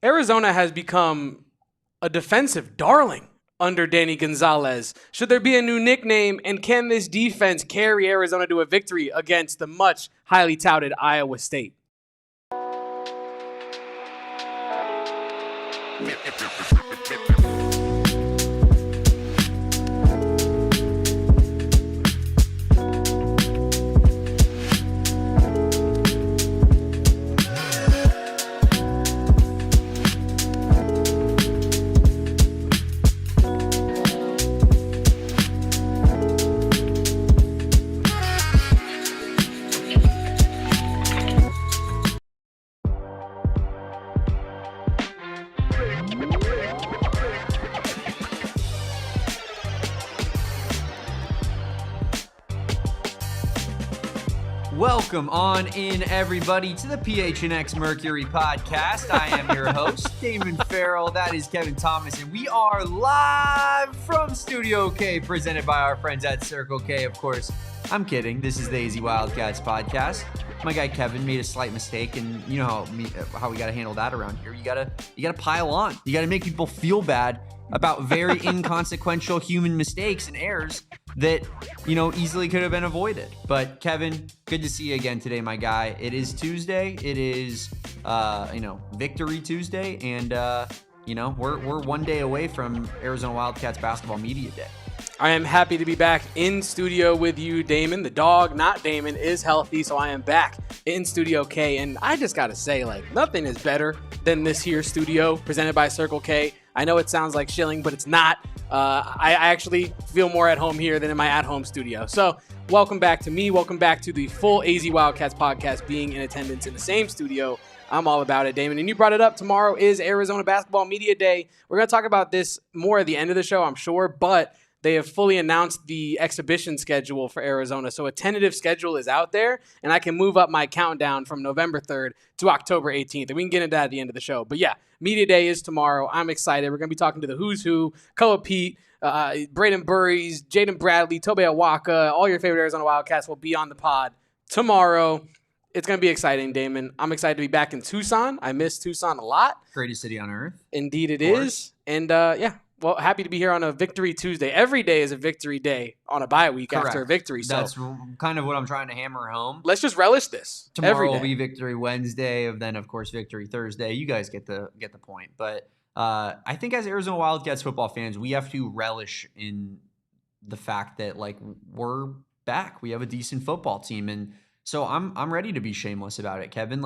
Arizona has become a defensive darling under Danny Gonzales. Should there be a new nickname, and can this defense carry Arizona to a victory against the much highly touted Iowa State? Welcome on in, everybody, to the PHNX Mercury podcast. I am your host, Damon Fairall. That is Kevin Thomas, and we are live from Studio K, presented by our friends at Circle K. Of course, I'm kidding. This is the AZ Wildcats podcast. My guy Kevin made a slight mistake, and you know how we got to handle that around here. You gotta pile on. You gotta make people feel bad about very inconsequential human mistakes and errors that, easily could have been avoided. But Kevin, good to see you again today, my guy. It is Tuesday. It is, Victory Tuesday. And, we're one day away from Arizona Wildcats basketball media day. I am happy to be back in studio with you, Damon. The dog, not Damon, is healthy, so I am back in Studio K. And I just got to say, nothing is better than this here studio presented by Circle K. I know it sounds like shilling, but it's not. I actually feel more at home here than in my at-home studio. So welcome back to me. Welcome back to the full AZ Wildcats podcast being in attendance in the same studio. I'm all about it, Damon. And you brought it up. Tomorrow is Arizona Basketball Media Day. We're going to talk about this more at the end of the show, I'm sure, but they have fully announced the exhibition schedule for Arizona. So a tentative schedule is out there, and I can move up my countdown from November 3rd to October 18th. And we can get into that at the end of the show. But yeah, Media Day is tomorrow. I'm excited. We're going to be talking to the who's who, Koa Pete, Braden Burries, Jaden Bradley, Tobe Awaka. All your favorite Arizona Wildcats will be on the pod tomorrow. It's going to be exciting, Damon. I'm excited to be back in Tucson. I miss Tucson a lot. Greatest city on earth. Indeed it is. And well, happy to be here on a Victory Tuesday. Every day is a victory day on a bye week. Correct. After a victory. So that's kind of what I'm trying to hammer home. Let's just relish this. Tomorrow will be Victory Wednesday, then of course Victory Thursday. You guys get the point. But I think as Arizona Wildcats football fans, we have to relish in the fact that we're back. We have a decent football team, and so I'm ready to be shameless about it, Kevin.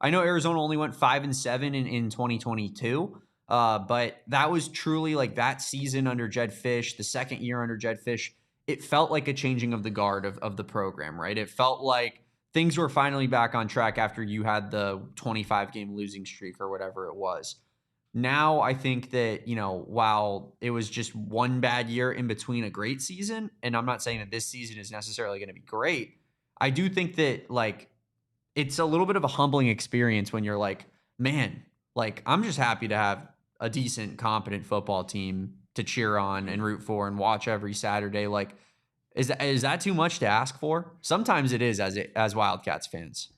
I know Arizona only went 5-7 in 2022. But that was truly that season under Jed Fish, the second year under Jed Fish. It felt like a changing of the guard of the program, right? It felt like things were finally back on track after you had the 25-game losing streak or whatever it was. Now I think that, while it was just one bad year in between a great season, and I'm not saying that this season is necessarily going to be great, I do think that it's a little bit of a humbling experience when you're man, I'm just happy to have a decent, competent football team to cheer on and root for and watch every Saturday. Is that too much to ask for? Sometimes it is as Wildcats fans.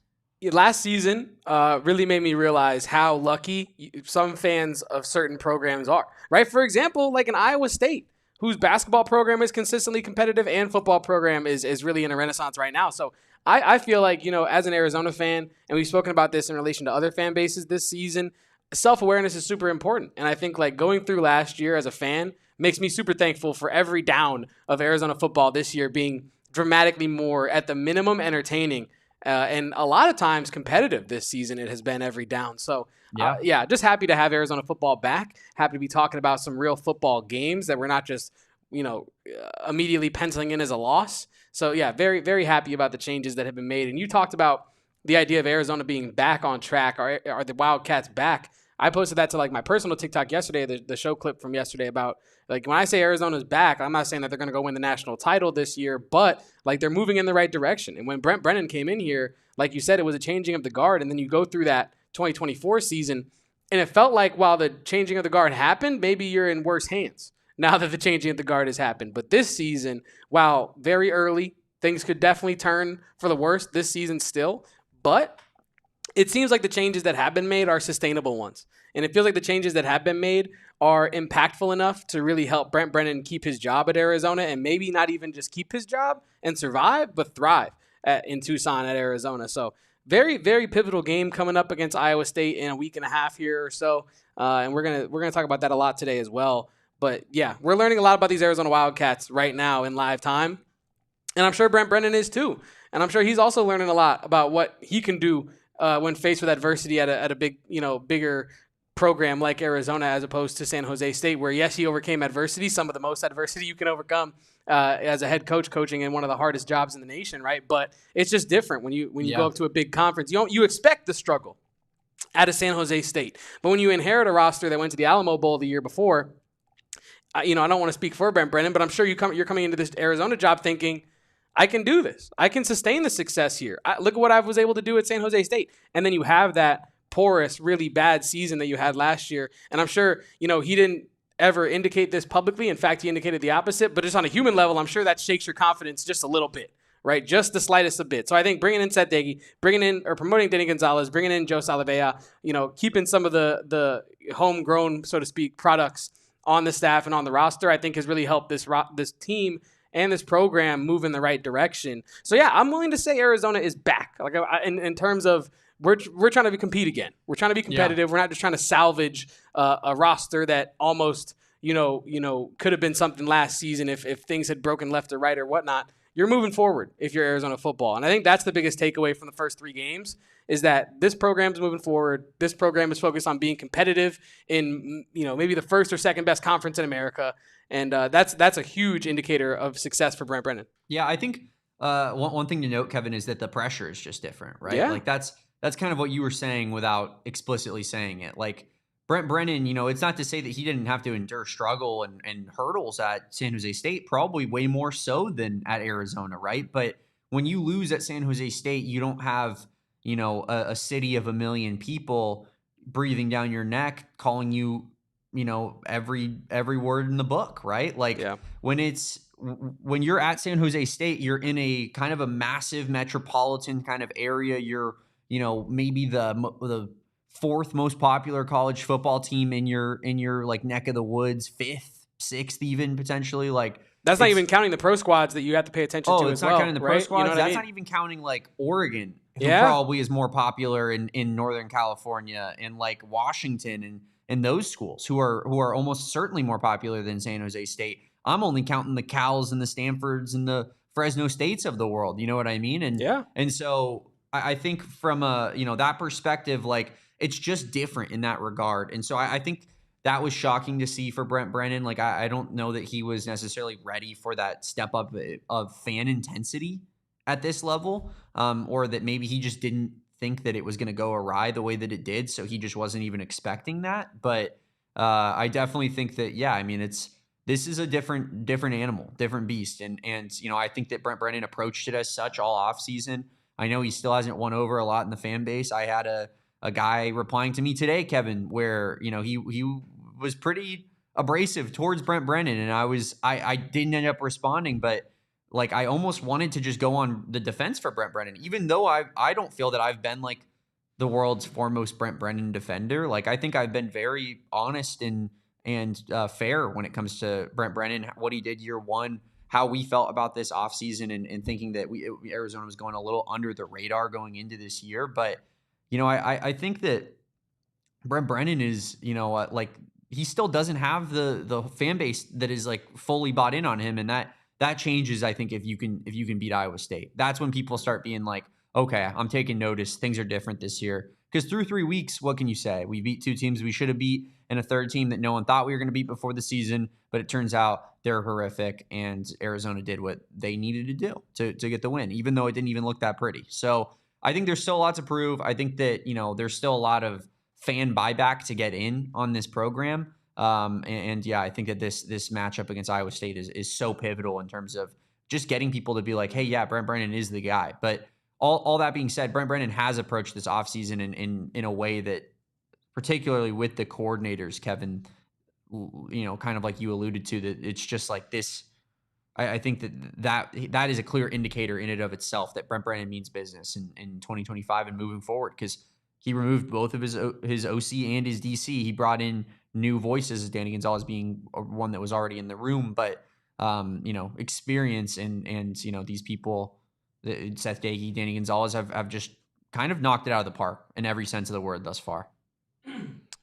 Last season really made me realize how lucky some fans of certain programs are, right? For example, an Iowa State, whose basketball program is consistently competitive and football program is really in a renaissance right now. So I feel as an Arizona fan, and we've spoken about this in relation to other fan bases this season, self-awareness is super important. And I think going through last year as a fan makes me super thankful for every down of Arizona football this year being dramatically more at the minimum entertaining. And a lot of times competitive this season, it has been every down. So just happy to have Arizona football back. Happy to be talking about some real football games that we're not just, immediately penciling in as a loss. So yeah, very, very happy about the changes that have been made. And you talked about the idea of Arizona being back on track. Are the Wildcats back? I posted that to my personal TikTok yesterday, the show clip from yesterday about when I say Arizona's back, I'm not saying that they're going to go win the national title this year, but they're moving in the right direction. And when Brent Brennan came in here, like you said, it was a changing of the guard. And then you go through that 2024 season, and it felt like while the changing of the guard happened, maybe you're in worse hands now that the changing of the guard has happened. But this season, while very early, things could definitely turn for the worse this season still. But it seems like the changes that have been made are sustainable ones. And it feels like the changes that have been made are impactful enough to really help Brent Brennan keep his job at Arizona, and maybe not even just keep his job and survive, but thrive in Tucson at Arizona. So very, very pivotal game coming up against Iowa State in a week and a half here or so. And we're gonna talk about that a lot today as well. But yeah, we're learning a lot about these Arizona Wildcats right now in live time. And I'm sure Brent Brennan is too. And I'm sure he's also learning a lot about what he can do when faced with adversity at a big, bigger program like Arizona, as opposed to San Jose State, where yes, he overcame adversity, some of the most adversity you can overcome as a head coach coaching in one of the hardest jobs in the nation, right? But it's just different when you go up to a big conference. You expect the struggle out of San Jose State, but when you inherit a roster that went to the Alamo Bowl the year before, I don't want to speak for Brent Brennan, but I'm sure you're coming into this Arizona job thinking, I can do this. I can sustain the success here. Look at what I was able to do at San Jose State. And then you have that porous, really bad season that you had last year. And I'm sure, he didn't ever indicate this publicly. In fact, he indicated the opposite. But just on a human level, I'm sure that shakes your confidence just a little bit, right? Just the slightest a bit. So I think bringing in Seth Daggy, promoting Danny Gonzales, bringing in Joe Salavea, keeping some of the homegrown, so to speak, products on the staff and on the roster, I think has really helped this team and this program move in the right direction. So yeah, I'm willing to say Arizona is back. Like in terms of we're trying to compete again. We're trying to be competitive. Yeah. We're not just trying to salvage a roster that almost could have been something last season if things had broken left or right or whatnot. You're moving forward if you're Arizona football, and I think that's the biggest takeaway from the first 3 games is that this program is moving forward. This program is focused on being competitive in maybe the first or second best conference in America. And that's a huge indicator of success for Brent Brennan. Yeah, I think one thing to note, Kevin, is that the pressure is just different, right? Yeah. Like that's kind of what you were saying without explicitly saying it. Like Brent Brennan, it's not to say that he didn't have to endure struggle and hurdles at San Jose State, probably way more so than at Arizona, right? But when you lose at San Jose State, you don't have, a city of 1 million people breathing down your neck, calling you, every word in the book, right? Like when you're at San Jose State, you're in a kind of a massive metropolitan kind of area. You're, maybe the 4th most popular college football team in your like neck of the woods, 5th, 6th, even potentially. Like that's not even counting the pro squads that you have to pay attention to as well. Oh, it's not counting the pro right? squads. That's not even counting like Oregon, who probably is more popular in Northern California, and like Washington and those schools who are almost certainly more popular than San Jose State. I'm only counting the Cals and the Stanfords and the Fresno States of the world. You know what I mean? And so I think from that perspective, like it's just different in that regard. And so I think that was shocking to see for Brent Brennan. Like I don't know that he was necessarily ready for that step up of fan intensity at this level, or that maybe he just didn't think that it was going to go awry the way that it did, so he just wasn't even expecting that. But I definitely think that this is a different animal, different beast, and I think that Brent Brennan approached it as such all off season. I know he still hasn't won over a lot in the fan base. I had a guy replying to me today, Kevin, where he was pretty abrasive towards Brent Brennan, and I didn't end up responding, but like I almost wanted to just go on the defense for Brent Brennan, even though I don't feel that I've been like the world's foremost Brent Brennan defender. Like I think I've been very honest and fair when it comes to Brent Brennan, what he did year 1, how we felt about this offseason, and thinking that Arizona was going a little under the radar going into this year. But I think that Brent Brennan is like he still doesn't have the fan base that is like fully bought in on him, and that changes, I think, if you can beat Iowa State. That's when people start being like, okay, I'm taking notice. Things are different this year. Because through 3 weeks, what can you say? We beat 2 teams we should have beat, and a third team that no one thought we were going to beat before the season. But it turns out they're horrific, and Arizona did what they needed to do to get the win, even though it didn't even look that pretty. So I think there's still a lot to prove. I think that there's still a lot of fan buyback to get in on this program. I think that this matchup against Iowa State is so pivotal in terms of just getting people to be like, hey, yeah, Brent Brennan is the guy. But all that being said, Brent Brennan has approached this offseason in a way that, particularly with the coordinators, Kevin, kind of like you alluded to, that it's just like this. I think that is a clear indicator in and of itself that Brent Brennan means business in 2025 and moving forward. Because He removed both of his OC and his DC. He brought in new voices, Danny Gonzales being one that was already in the room, but experience and these people, Seth Gagey, Danny Gonzales have just kind of knocked it out of the park in every sense of the word thus far.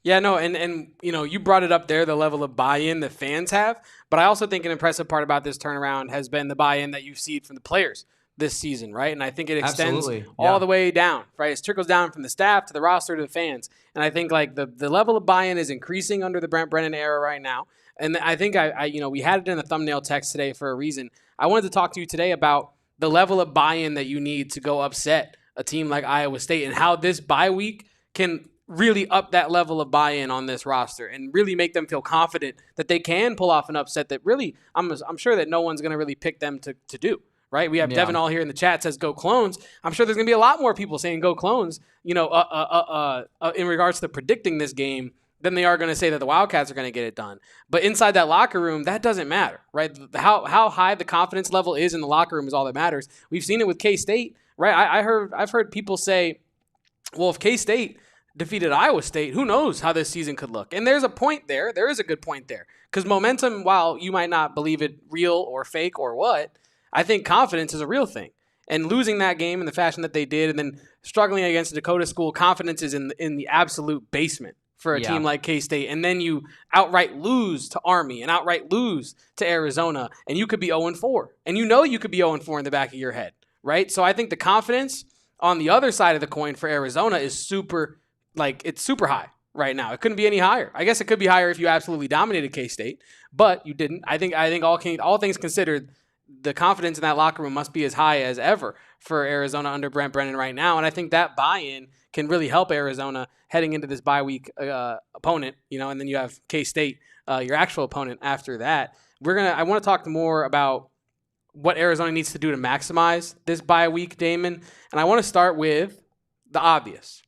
Yeah, no, and you brought it up there, the level of buy-in that fans have, but I also think an impressive part about this turnaround has been the buy-in that you've seen from the players this season, right? And I think it extends all the way down, right? It trickles down from the staff to the roster to the fans. And I think like the level of buy-in is increasing under the Brent Brennan era right now. And I think we had it in the thumbnail text today for a reason. I wanted to talk to you today about the level of buy-in that you need to go upset a team like Iowa State and how this bye week can really up that level of buy-in on this roster and really make them feel confident that they can pull off an upset that really I'm sure that no one's going to really pick them to do. Right, we have Devin all here in the chat says go Clones. I'm sure there's gonna be a lot more people saying go Clones. In regards to predicting this game, than they are going to say that the Wildcats are going to get it done. But inside that locker room, that doesn't matter, right? How high the confidence level is in the locker room is all that matters. We've seen it with K-State, right? I've heard people say, well, if K-State defeated Iowa State, who knows how this season could look? And there's a point there. There is a good point there because momentum, while you might not believe it real or fake or what. I think confidence is a real thing. And losing that game in the fashion that they did and then struggling against a Dakota school, confidence is in the absolute basement for a team like K-State. And then you outright lose to Army and outright lose to Arizona, and you could be 0-4. And you could be 0-4 in the back of your head, right? So I think the confidence on the other side of the coin for Arizona is super high right now. It couldn't be any higher. I guess it could be higher if you absolutely dominated K-State, but you didn't. I think all things considered, the confidence in that locker room must be as high as ever for Arizona under Brent Brennan right now. And I think that buy-in can really help Arizona heading into this bye week opponent, and then you have K-State, your actual opponent after that. I want to talk more about what Arizona needs to do to maximize this bye week, Damon. And I want to start with the obvious.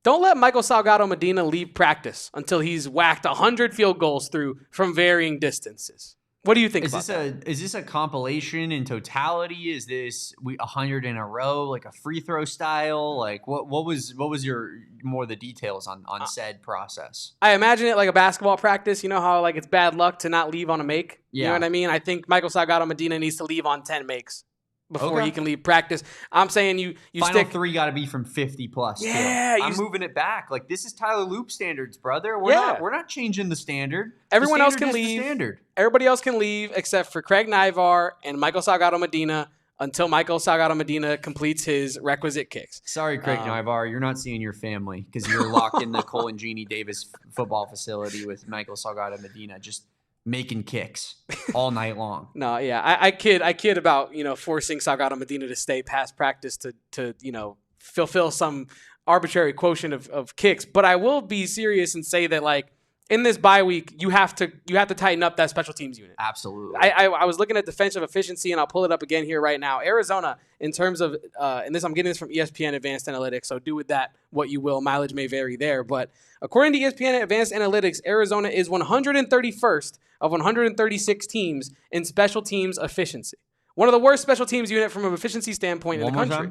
Don't let Michael Salgado Medina leave practice until he's whacked 100 field goals through from varying distances. What do you think about that? Is this a compilation in totality? Is this 100 in a row, like a free throw style? Like what was your more the details on said process? I imagine it like a basketball practice. You know how like it's bad luck to not leave on a make? Yeah. You know what I mean? I think Michael Salgado Medina needs to leave on 10 makes before he can leave practice. I'm saying you Final stick 3 got to be from 50 plus. Yeah, I'm moving it back. Like this is Tyler Loop standards, brother. We're not changing the standard. Everyone else can is leave. The standard. Everybody else can leave except for Craig Nivar and Michael Salgado Medina until Michael Salgado Medina completes his requisite kicks. Sorry, Craig Nivar, you're not seeing your family because you're locked in the Cole and Jeannie Davis football facility with Michael Salgado Medina. Just making kicks all night long. No, yeah, I kid about forcing Salgado Medina to stay past practice to fulfill some arbitrary quotient of kicks. But I will be serious and say that like in this bye week, you have to tighten up that special teams unit. Absolutely. I was looking at defensive efficiency, and I'll pull it up again here right now. Arizona, in terms of and this I'm getting this from ESPN Advanced Analytics, so do with that what you will. Mileage may vary there, but according to ESPN Advanced Analytics, Arizona is 131st of 136 teams in special teams efficiency. One of the worst special teams unit from an efficiency standpoint in the country.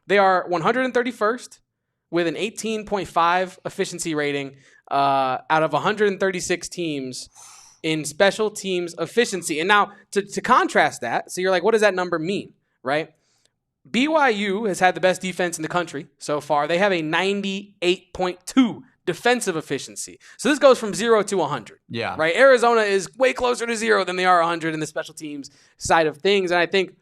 They are 131st with an 18.5 efficiency rating out of 136 teams in special teams efficiency. And now to contrast that, so you're like, what does that number mean, right? BYU has had the best defense in the country so far. They have a 98.2 defensive efficiency. So this goes from 0 to 100. Yeah. Right? Arizona is way closer to 0 than they are 100 in the special teams side of things. And I think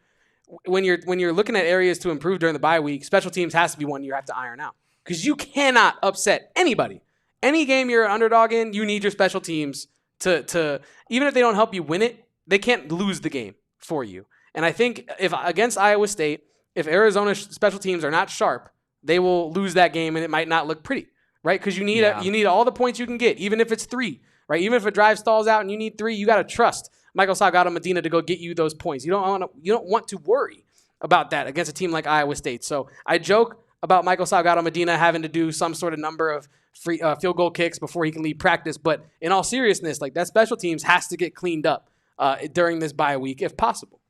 when you're looking at areas to improve during the bye week, special teams has to be one you have to iron out. Because you cannot upset anybody. Any game you're an underdog in, you need your special teams to even if they don't help you win it, they can't lose the game for you. And I think if against Iowa State, if Arizona's special teams are not sharp, they will lose that game and it might not look pretty. Right, because you need all the points you can get, even if it's 3. Right, even if a drive stalls out and you need 3, you got to trust Michael Salgado Medina to go get you those points. You don't want to worry about that against a team like Iowa State. So I joke about Michael Salgado Medina having to do some sort of number of free field goal kicks before he can leave practice, but in all seriousness, like that special teams has to get cleaned up during this bye week if possible.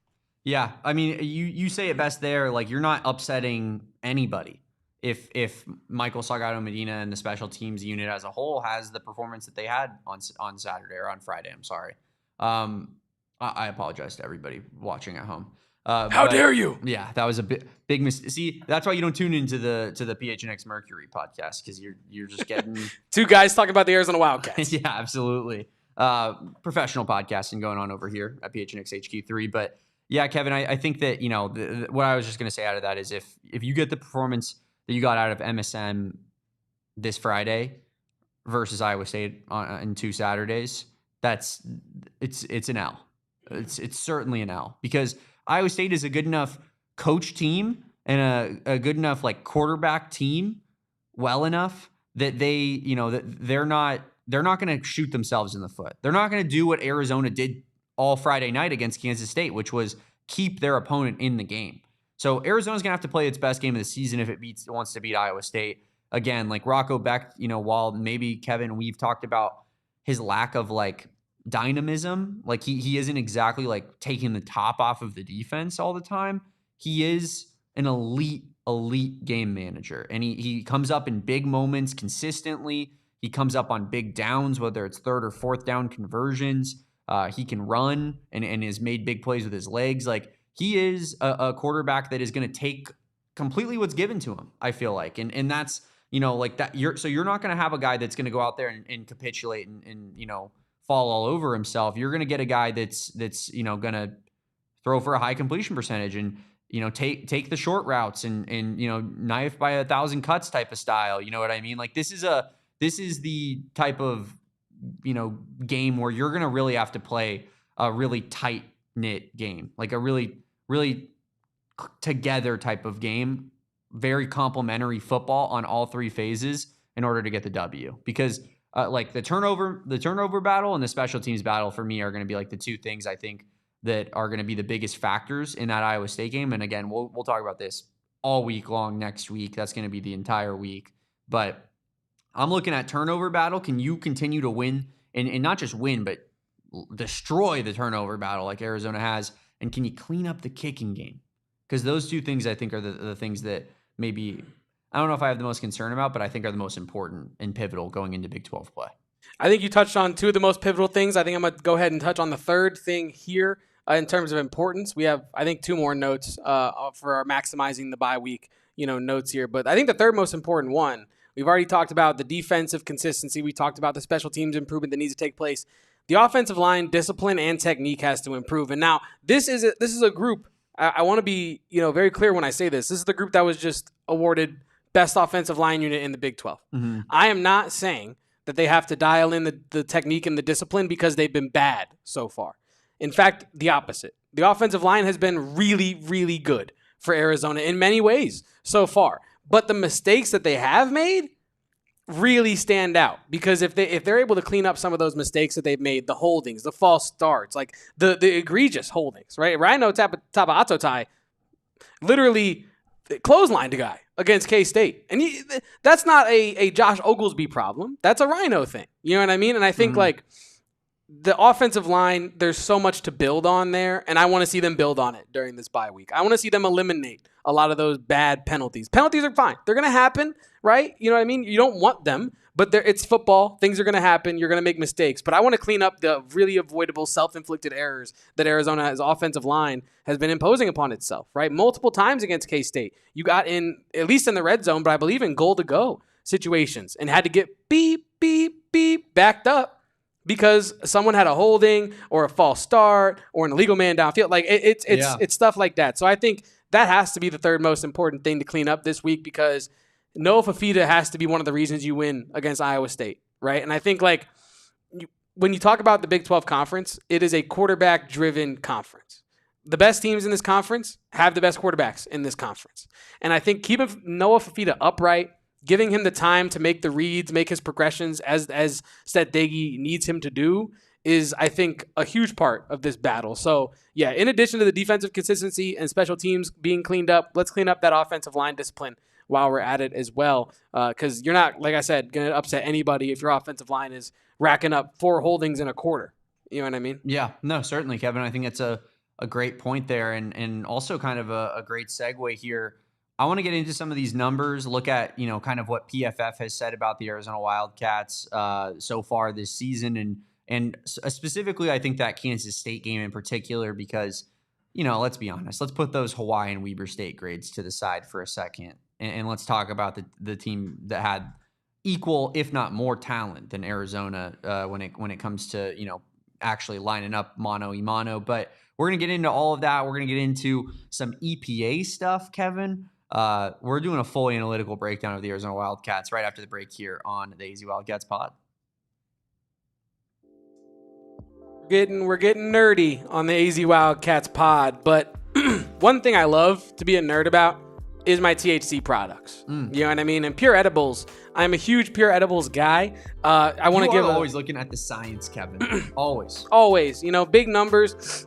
Yeah, I mean, you say it best there. Like you're not upsetting anybody. if Michael Salgado Medina and the special teams unit as a whole has the performance that they had on Saturday or on Friday. I'm sorry. I apologize to everybody watching at home. How dare you? Yeah, that was a big mistake. See, that's why you don't tune into the PHNX Mercury podcast, because you're just getting two guys talking about the Arizona Wildcats. Yeah, absolutely. Professional podcasting going on over here at PHNX HQ3. But yeah, Kevin, I think that, you know, what I was just going to say out of that is if you get the performance that you got out of MSM this Friday versus Iowa State in 2 Saturdays, it's an L. It's certainly an L, because Iowa State is a good enough coach team and a good enough like quarterback team well enough that they're not going to shoot themselves in the foot. They're not going to do what Arizona did all Friday night against Kansas State, which was keep their opponent in the game. So Arizona's going to have to play its best game of the season if it wants to beat Iowa State. Again, like Rocco Beck, you know, while maybe Kevin, we've talked about his lack of like dynamism, like he isn't exactly like taking the top off of the defense all the time. He is an elite game manager, and he comes up in big moments consistently. He comes up on big downs, whether it's 3rd or 4th down conversions. He can run and has made big plays with his legs. Like, he is a quarterback that is going to take completely what's given to him, I feel like. And that's, you know, like that. You're not going to have a guy that's going to go out there and capitulate and, you know, fall all over himself. You're going to get a guy that's, you know, going to throw for a high completion percentage and, you know, take the short routes and, you know, knife by 1,000 cuts type of style. You know what I mean? Like, this is the type of, you know, game where you're going to really have to play a really tight knit game, like a really together type of game, very complementary football on all 3 phases in order to get the W. Because like the turnover battle and the special teams battle for me are going to be like the 2 things I think that are going to be the biggest factors in that Iowa State game. And again, we'll talk about this all week long next week. That's going to be the entire week. But I'm looking at turnover battle. Can you continue to win and not just win, but destroy the turnover battle like Arizona has? And can you clean up the kicking game? Because those 2 things I think are the things that maybe, I don't know if I have the most concern about, but I think are the most important and pivotal going into Big 12 play. I think you touched on 2 of the most pivotal things. I think I'm going to go ahead and touch on the 3rd thing here in terms of importance. We have, I think, 2 more notes for our maximizing the bye week, you know, notes here. But I think the 3rd most important one, we've already talked about the defensive consistency. We talked about the special teams improvement that needs to take place. The offensive line discipline and technique has to improve. And now this is a group. I want to be, you know, very clear when I say this. This is the group that was just awarded best offensive line unit in the Big 12. Mm-hmm. I am not saying that they have to dial in the technique and the discipline because they've been bad so far. In fact, the opposite. The offensive line has been really, really good for Arizona in many ways so far. But the mistakes that they have made really stand out, because if they're able to clean up some of those mistakes that they've made, the holdings, the false starts, like the egregious holdings, right? Rhino Tapa'atotai literally clotheslined a guy against K-State. And that's not a Josh Oglesby problem. That's a Rhino thing. You know what I mean? And I think like the offensive line, there's so much to build on there, and I want to see them build on it during this bye week. I want to see them eliminate a lot of those bad penalties. Penalties are fine. They're going to happen, right? You know what I mean? You don't want them, but it's football. Things are going to happen. You're going to make mistakes. But I want to clean up the really avoidable self-inflicted errors that Arizona's offensive line has been imposing upon itself, right? Multiple times against K-State. You got in, at least in the red zone, but I believe in goal-to-go situations, and had to get beep, beep, beep backed up because someone had a holding or a false start or an illegal man downfield. Like it's stuff like that. So I think that has to be the 3rd most important thing to clean up this week, because Noah Fafita has to be one of the reasons you win against Iowa State, right? And I think like when you talk about the Big 12 conference, it is a quarterback-driven conference. The best teams in this conference have the best quarterbacks in this conference. And I think keeping Noah Fafita upright, giving him the time to make the reads, make his progressions as Stedegi needs him to do is, I think, a huge part of this battle. So, yeah, in addition to the defensive consistency and special teams being cleaned up, let's clean up that offensive line discipline while we're at it as well. Because you're not, like I said, going to upset anybody if your offensive line is racking up 4 holdings in a quarter. You know what I mean? Yeah, no, certainly, Kevin. I think it's a great point there, and also kind of a great segue here I want to get into some of these numbers, look at, kind of what PFF has said about the Arizona Wildcats so far this season. And specifically, I think that Kansas State game in particular, because, let's be honest, let's put those Hawaii and Weber State grades to the side for a second. And let's talk about the team that had equal, if not more talent than Arizona when it comes to, actually lining up mano a mano. But we're going to get into all of that. We're going to get into some EPA stuff, Kevin. We're doing a full analytical breakdown of the Arizona Wildcats right after the break here on the AZ Wildcats pod. We're getting nerdy on the AZ Wildcats pod, but one thing I love to be a nerd about is my THC products. You know what I mean? And Pure Edibles. I'm a huge Pure Edibles guy. I want to give always looking at the science, Kevin. Always. Big numbers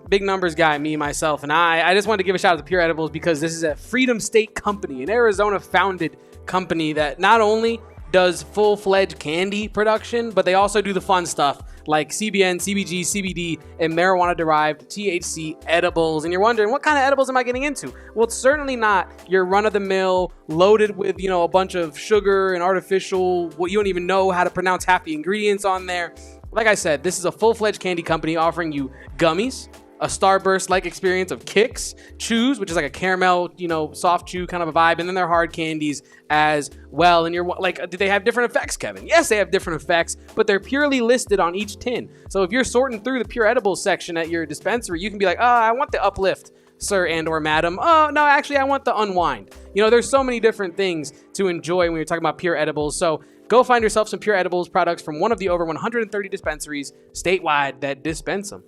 guy, me, myself, and I just wanted to give a shout out to Pure Edibles because this is a Freedom State company, an Arizona founded company that not only does full-fledged candy production, but they also do the fun stuff like CBN, CBG, CBD, and marijuana-derived THC edibles. And you're wondering, what kind of edibles am I getting into? Well, it's certainly not your run-of-the-mill, loaded with, a bunch of sugar and artificial, what you don't even know how to pronounce half the ingredients on there. Like I said, this is a full-fledged candy company offering you gummies, a Starburst-like experience of Kicks, Chews, which is like a caramel, soft chew kind of a vibe, and then their hard candies as well. And you're like, do they have different effects, Kevin? Yes, they have different effects, but they're purely listed on each tin. So if you're sorting through the Pure Edibles section at your dispensary, you can be like, I want the uplift, sir and or madam. Oh, no, actually, I want the unwind. There's so many different things to enjoy when you're talking about Pure Edibles. So go find yourself some Pure Edibles products from one of the over 130 dispensaries statewide that dispense them.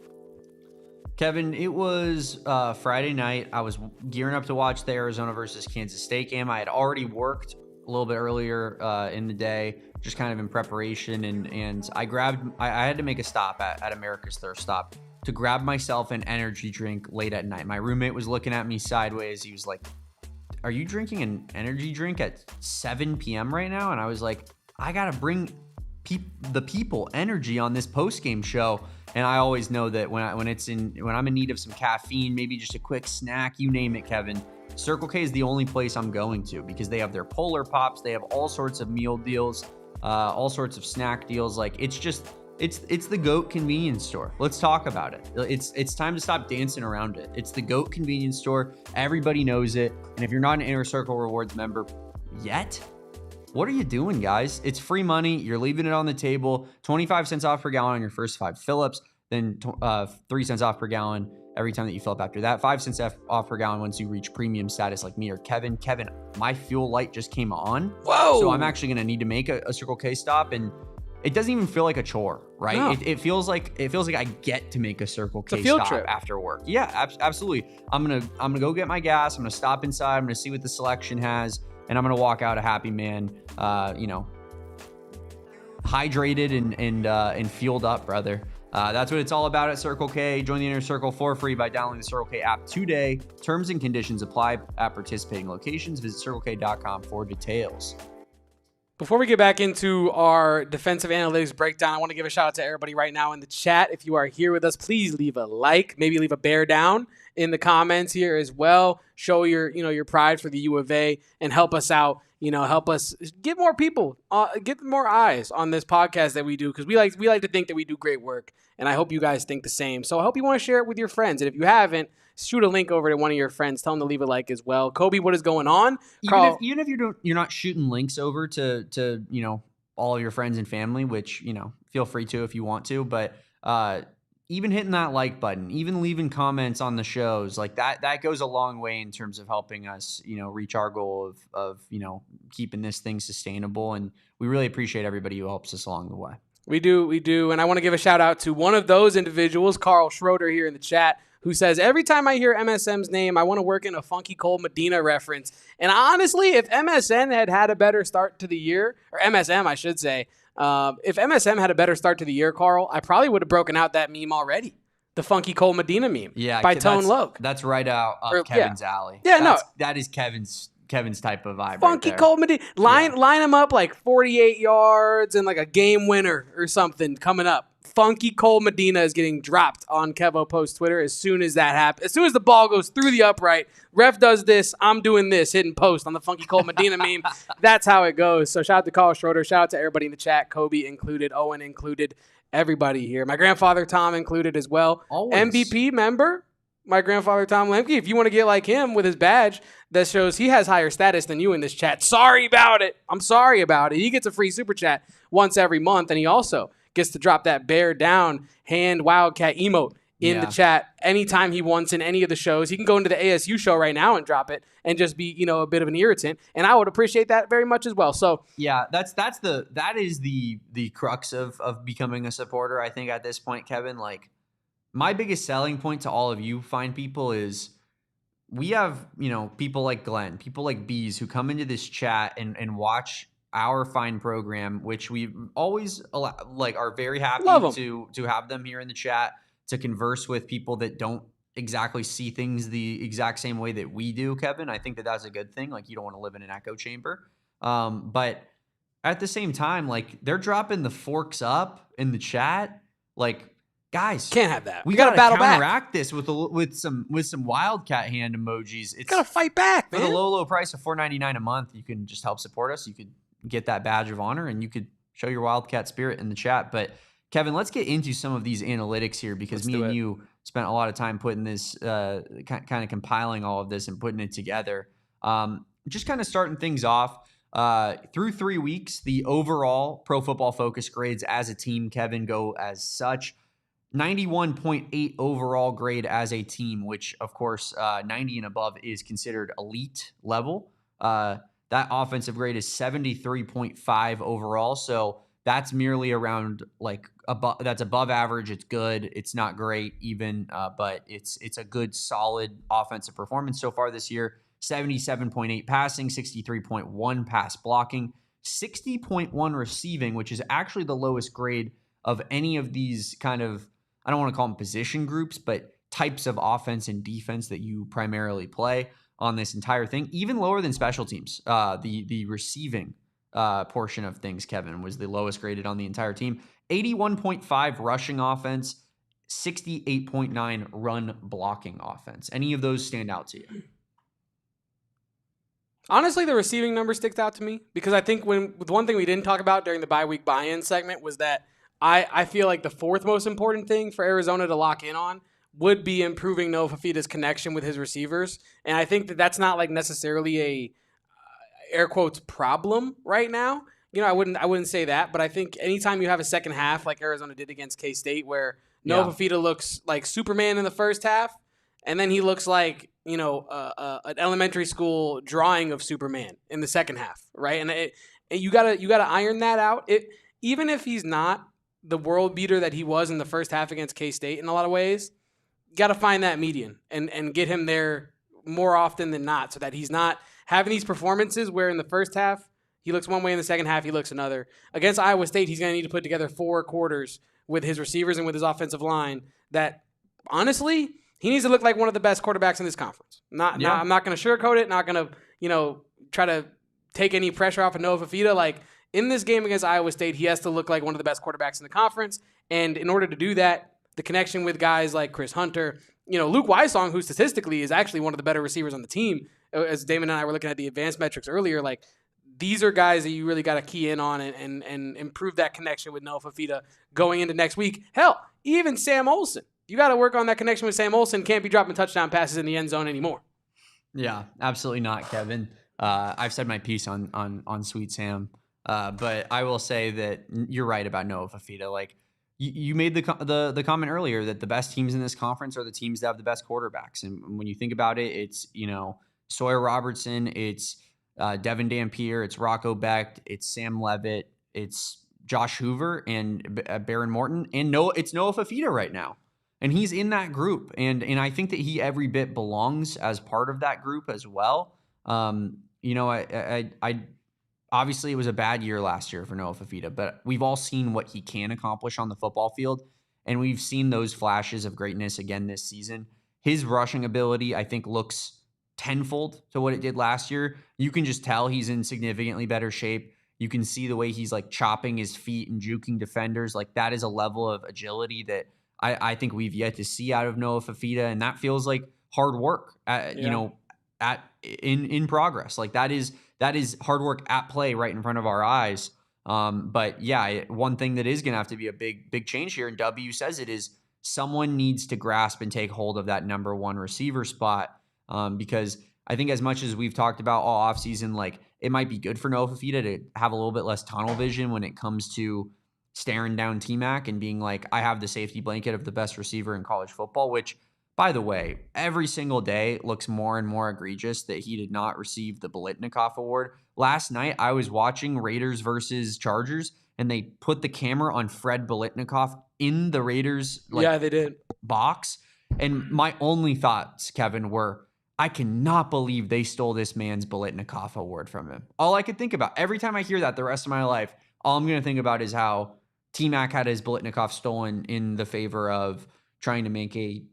Kevin, it was Friday night. I was gearing up to watch the Arizona versus Kansas State game. I had already worked a little bit earlier in the day, just kind of in preparation. And I had to make a stop at America's Thirst Stop to grab myself an energy drink late at night. My roommate was looking at me sideways. He was like, "Are you drinking an energy drink at 7 p.m. right now?" And I was like, I got to bring the people energy on this post-game show. And I always know that when I'm in need of some caffeine, maybe just a quick snack, you name it, Kevin, Circle K is the only place I'm going to because they have their Polar Pops, they have all sorts of meal deals, all sorts of snack deals. Like it's the GOAT convenience store. Let's talk about it. It's time to stop dancing around it. It's the GOAT convenience store. Everybody knows it. And if you're not an Inner Circle Rewards member yet, what are you doing, guys? It's free money. You're leaving it on the table. 25 cents off per gallon on your first 5 fill-ups. Then 3 cents off per gallon every time that you fill up after that. 5 cents off per gallon once you reach premium status like me or Kevin. Kevin, my fuel light just came on. Whoa! So I'm actually going to need to make a Circle K stop. And it doesn't even feel like a chore, right? No. It feels like I get to make a Circle K stop trip after work. Yeah, absolutely. I'm gonna go get my gas. I'm gonna stop inside. I'm gonna see what the selection has. And I'm going to walk out a happy man, hydrated and fueled up, brother. That's what it's all about at Circle K. Join the Inner Circle for free by downloading the Circle K app today. Terms and conditions apply at participating locations. Visit CircleK.com for details. Before we get back into our defensive analytics breakdown, I want to give a shout out to everybody right now in the chat. If you are here with us, please leave a like, maybe leave a bear down in the comments here as well. Show your pride for the U of A and help us out. Help us get more people, get more eyes on this podcast that we do, because we like to think that we do great work, and I hope you guys think the same. So I hope you want to share it with your friends, and if you haven't, shoot a link over to one of your friends. Tell them to leave a like as well. Kobe, what is going on? Even if you're not shooting links over to all of your friends and family, which feel free to if you want to, but even hitting that like button, even leaving comments on the shows, like that goes a long way in terms of helping us, reach our goal of keeping this thing sustainable. And we really appreciate everybody who helps us along the way. We do. And I want to give a shout out to one of those individuals, Carl Schroeder, here in the chat, who says, every time I hear MSM's name, I want to work in a Funky Cole Medina reference. And honestly, if MSN had a better start to the year, or MSM, I should say, if MSM had a better start to the year, Carl, I probably would have broken out that meme already. The Funky Cole Medina meme by Tone Loc. That's right up Kevin's alley. Yeah, that is Kevin's type of vibe. Funky right Cole Medina. Line him up like 48 yards and like a game winner or something coming up. Funky Cole Medina is getting dropped on Kevo Post Twitter as soon as that happens. As soon as the ball goes through the upright, ref does this, I'm doing this, hitting post on the Funky Cole Medina meme. That's how it goes. So shout out to Carl Schroeder. Shout out to everybody in the chat. Kobe included, Owen included, everybody here. My grandfather Tom included as well. Always. MVP member, my grandfather Tom Lemke. If you want to get like him with his badge that shows he has higher status than you in this chat, sorry about it. I'm sorry about it. He gets a free super chat once every month, and he also gets to drop that bear down hand Wildcat emote in the chat anytime he wants in any of the shows. He can go into the ASU show right now and drop it and just be, a bit of an irritant. And I would appreciate that very much as well. So yeah, that is the crux of becoming a supporter. I think at this point, Kevin, like my biggest selling point to all of you fine people is we have, people like Glenn, people like Bees who come into this chat and watch our fine program, which we always are very happy to have them here in the chat to converse with people that don't exactly see things the exact same way that we do, Kevin. I think that that's a good thing. Like, you don't want to live in an echo chamber. But at the same time, like, they're dropping the forks up in the chat. Like, guys, can't have that. We got to battle counteract back. this with some Wildcat hand emojis. It's got to fight back, man. For the low price of $4.99 a month, you can just help support us. You could get that badge of honor and you could show your Wildcat spirit in the chat. But Kevin, let's get into some of these analytics here because me and you spent a lot of time putting this, kind of compiling all of this and putting it together. Just kind of starting things off. Through 3 weeks, the overall Pro Football Focus grades as a team, Kevin, go as such. 91.8 overall grade as a team, which, of course, 90 and above is considered elite level. That offensive grade is 73.5 overall. So that's merely around that's above average. It's good. It's not great even, but it's a good, solid offensive performance so far this year. 77.8 passing, 63.1 pass blocking, 60.1 receiving, which is actually the lowest grade of any of these kind of, I don't want to call them position groups, but types of offense and defense that you primarily play on this entire thing. Even lower than special teams. The receiving portion of things, Kevin, was the lowest graded on the entire team. 81.5 rushing offense, 68.9 run blocking offense. Any of those stand out to you? Honestly, the receiving number sticks out to me because I think one thing we didn't talk about during the bye week buy-in segment was that I feel like the fourth most important thing for Arizona to lock in on would be improving Noah Fafita's connection with his receivers. And I think that that's not like necessarily a air quotes problem right now. I wouldn't say that, but I think anytime you have a second half like Arizona did against K-State where Noah Fafita looks like Superman in the first half and then he looks like, an elementary school drawing of Superman in the second half, right? And you gotta iron that out. Even if he's not the world beater that he was in the first half against K-State in a lot of ways, you got to find that median and get him there more often than not so that he's not having these performances where in the first half he looks one way, in the second half he looks another. Against Iowa State, he's going to need to put together 4 quarters with his receivers and with his offensive line that, honestly, he needs to look like one of the best quarterbacks in this conference. I'm not going to sugarcoat it, not going to, try to take any pressure off of Noah Fafita. Like, in this game against Iowa State, he has to look like one of the best quarterbacks in the conference. And in order to do that, the connection with guys like Chris Hunter, Luke Weissong, who statistically is actually one of the better receivers on the team, as Damon and I were looking at the advanced metrics earlier, like these are guys that you really got to key in on and improve that connection with Noah Fafita going into next week. Hell, even Sam Olsen. You got to work on that connection with Sam Olsen. Can't be dropping touchdown passes in the end zone anymore. Yeah, absolutely not, Kevin. I've said my piece on Sweet Sam. But I will say that you're right about Noah Fafita. Like you made the comment earlier that the best teams in this conference are the teams that have the best quarterbacks. And when you think about it, it's, Sawyer Robertson, it's Devin Dampier, it's Rocco Becht, it's Sam Levitt, it's Josh Hoover and Baron Morton. And it's Noah Fafita right now. And he's in that group. And I think that he every bit belongs as part of that group as well. I obviously, it was a bad year last year for Noah Fafita, but we've all seen what he can accomplish on the football field, and we've seen those flashes of greatness again this season. His rushing ability, I think, looks tenfold to what it did last year. You can just tell he's in significantly better shape. You can see the way he's like chopping his feet and juking defenders. Like that is a level of agility that I think we've yet to see out of Noah Fafita, and that feels like hard work. In progress. Like that is hard work at play right in front of our eyes. But yeah, one thing that is going to have to be a big change here, and W says it, is someone needs to grasp and take hold of that number one receiver spot. Because I think as much as we've talked about all offseason, like it might be good for Noah Fafita to have a little bit less tunnel vision when it comes to staring down T-Mac and being like, I have the safety blanket of the best receiver in college football, which, by the way, every single day looks more and more egregious that he did not receive the Biletnikoff Award. Last night, I was watching Raiders versus Chargers, and they put the camera on Fred Biletnikoff in the Raiders they did. box. And my only thoughts, Kevin, were, I cannot believe they stole this man's Biletnikoff Award from him. All I could think about, every time I hear that the rest of my life, all I'm going to think about is how T-Mac had his Biletnikoff stolen in the favor of trying to make a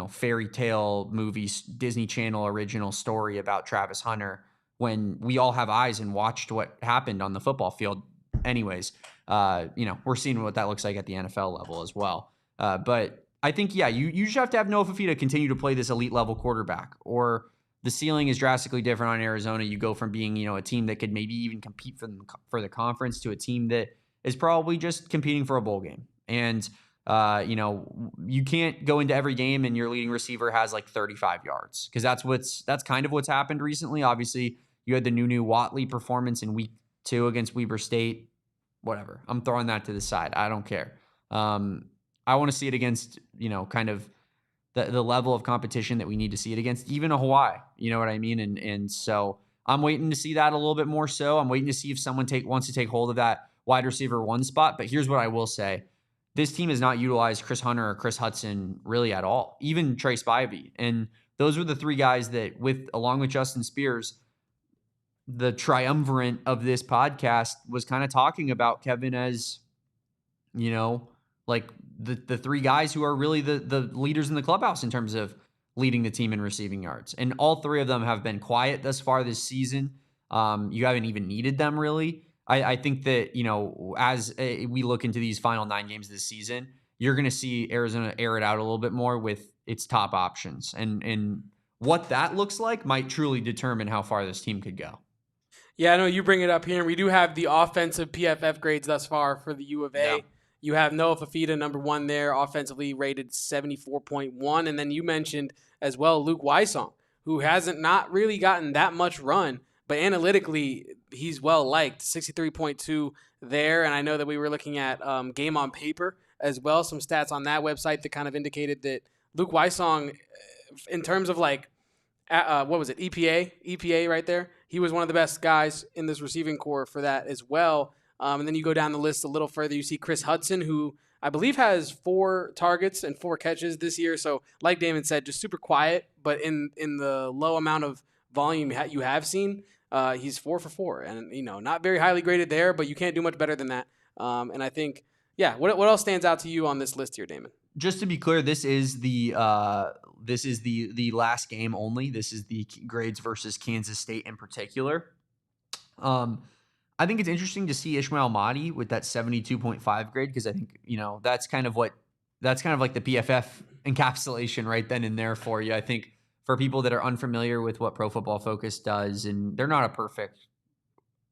fairy tale movie, Disney Channel original story about Travis Hunter, when we all have eyes and watched what happened on the football field. Anyways, we're seeing what that looks like at the NFL level as well. But I think, you just have to have Noah Fafita continue to play this elite level quarterback, or the ceiling is drastically different on Arizona. You go from being, a team that could maybe even compete for the conference to a team that is probably just competing for a bowl game. And you can't go into every game and your leading receiver has like 35 yards, because that's kind of what's happened recently. Obviously, you had the new Watley performance in week 2 against Weber State. Whatever. I'm throwing that to the side. I don't care. I want to see it against, kind of the level of competition that we need to see it against, even a Hawaii. You know what I mean? And so I'm waiting to see that a little bit more so. I'm waiting to see if someone wants to take hold of that wide receiver 1 spot. But here's what I will say. This team has not utilized Chris Hunter or Chris Hudson really at all, even Trey Spivey. And those were the 3 guys that, along with Justin Spears, the triumvirate of this podcast was kind of talking about Kevin as, like the 3 guys who are really the leaders in the clubhouse in terms of leading the team in receiving yards. And all 3 of them have been quiet thus far this season. You haven't even needed them really. I think that, as we look into these final 9 games this season, you're going to see Arizona air it out a little bit more with its top options. And what that looks like might truly determine how far this team could go. Yeah, I know you bring it up here. We do have the offensive PFF grades thus far for the U of A. Yeah. You have Noah Fafita, number 1 there, offensively rated 74.1. And then you mentioned as well Luke Wysong, who hasn't not really gotten that much run, but analytically, he's well liked, 63.2 there. And I know that we were looking at Game on Paper as well, some stats on that website that kind of indicated that Luke Wysong, in terms of what was it, EPA right there, he was one of the best guys in this receiving core for that as well. And then you go down the list a little further, you see Chris Hudson, who I believe has 4 targets and 4 catches this year. So like Damon said, just super quiet, but in the low amount of volume you have seen, he's 4 for 4, and not very highly graded there, but you can't do much better than that. And I think, what else stands out to you on this list here, Damon? Just to be clear, this is the last game only. This is the grades versus Kansas State in particular. I think it's interesting to see Ishmael Mahdi with that 72.5 grade, because I think that's kind of like the PFF encapsulation right then and there for you. I think, for people that are unfamiliar with what Pro Football Focus does, and they're not a perfect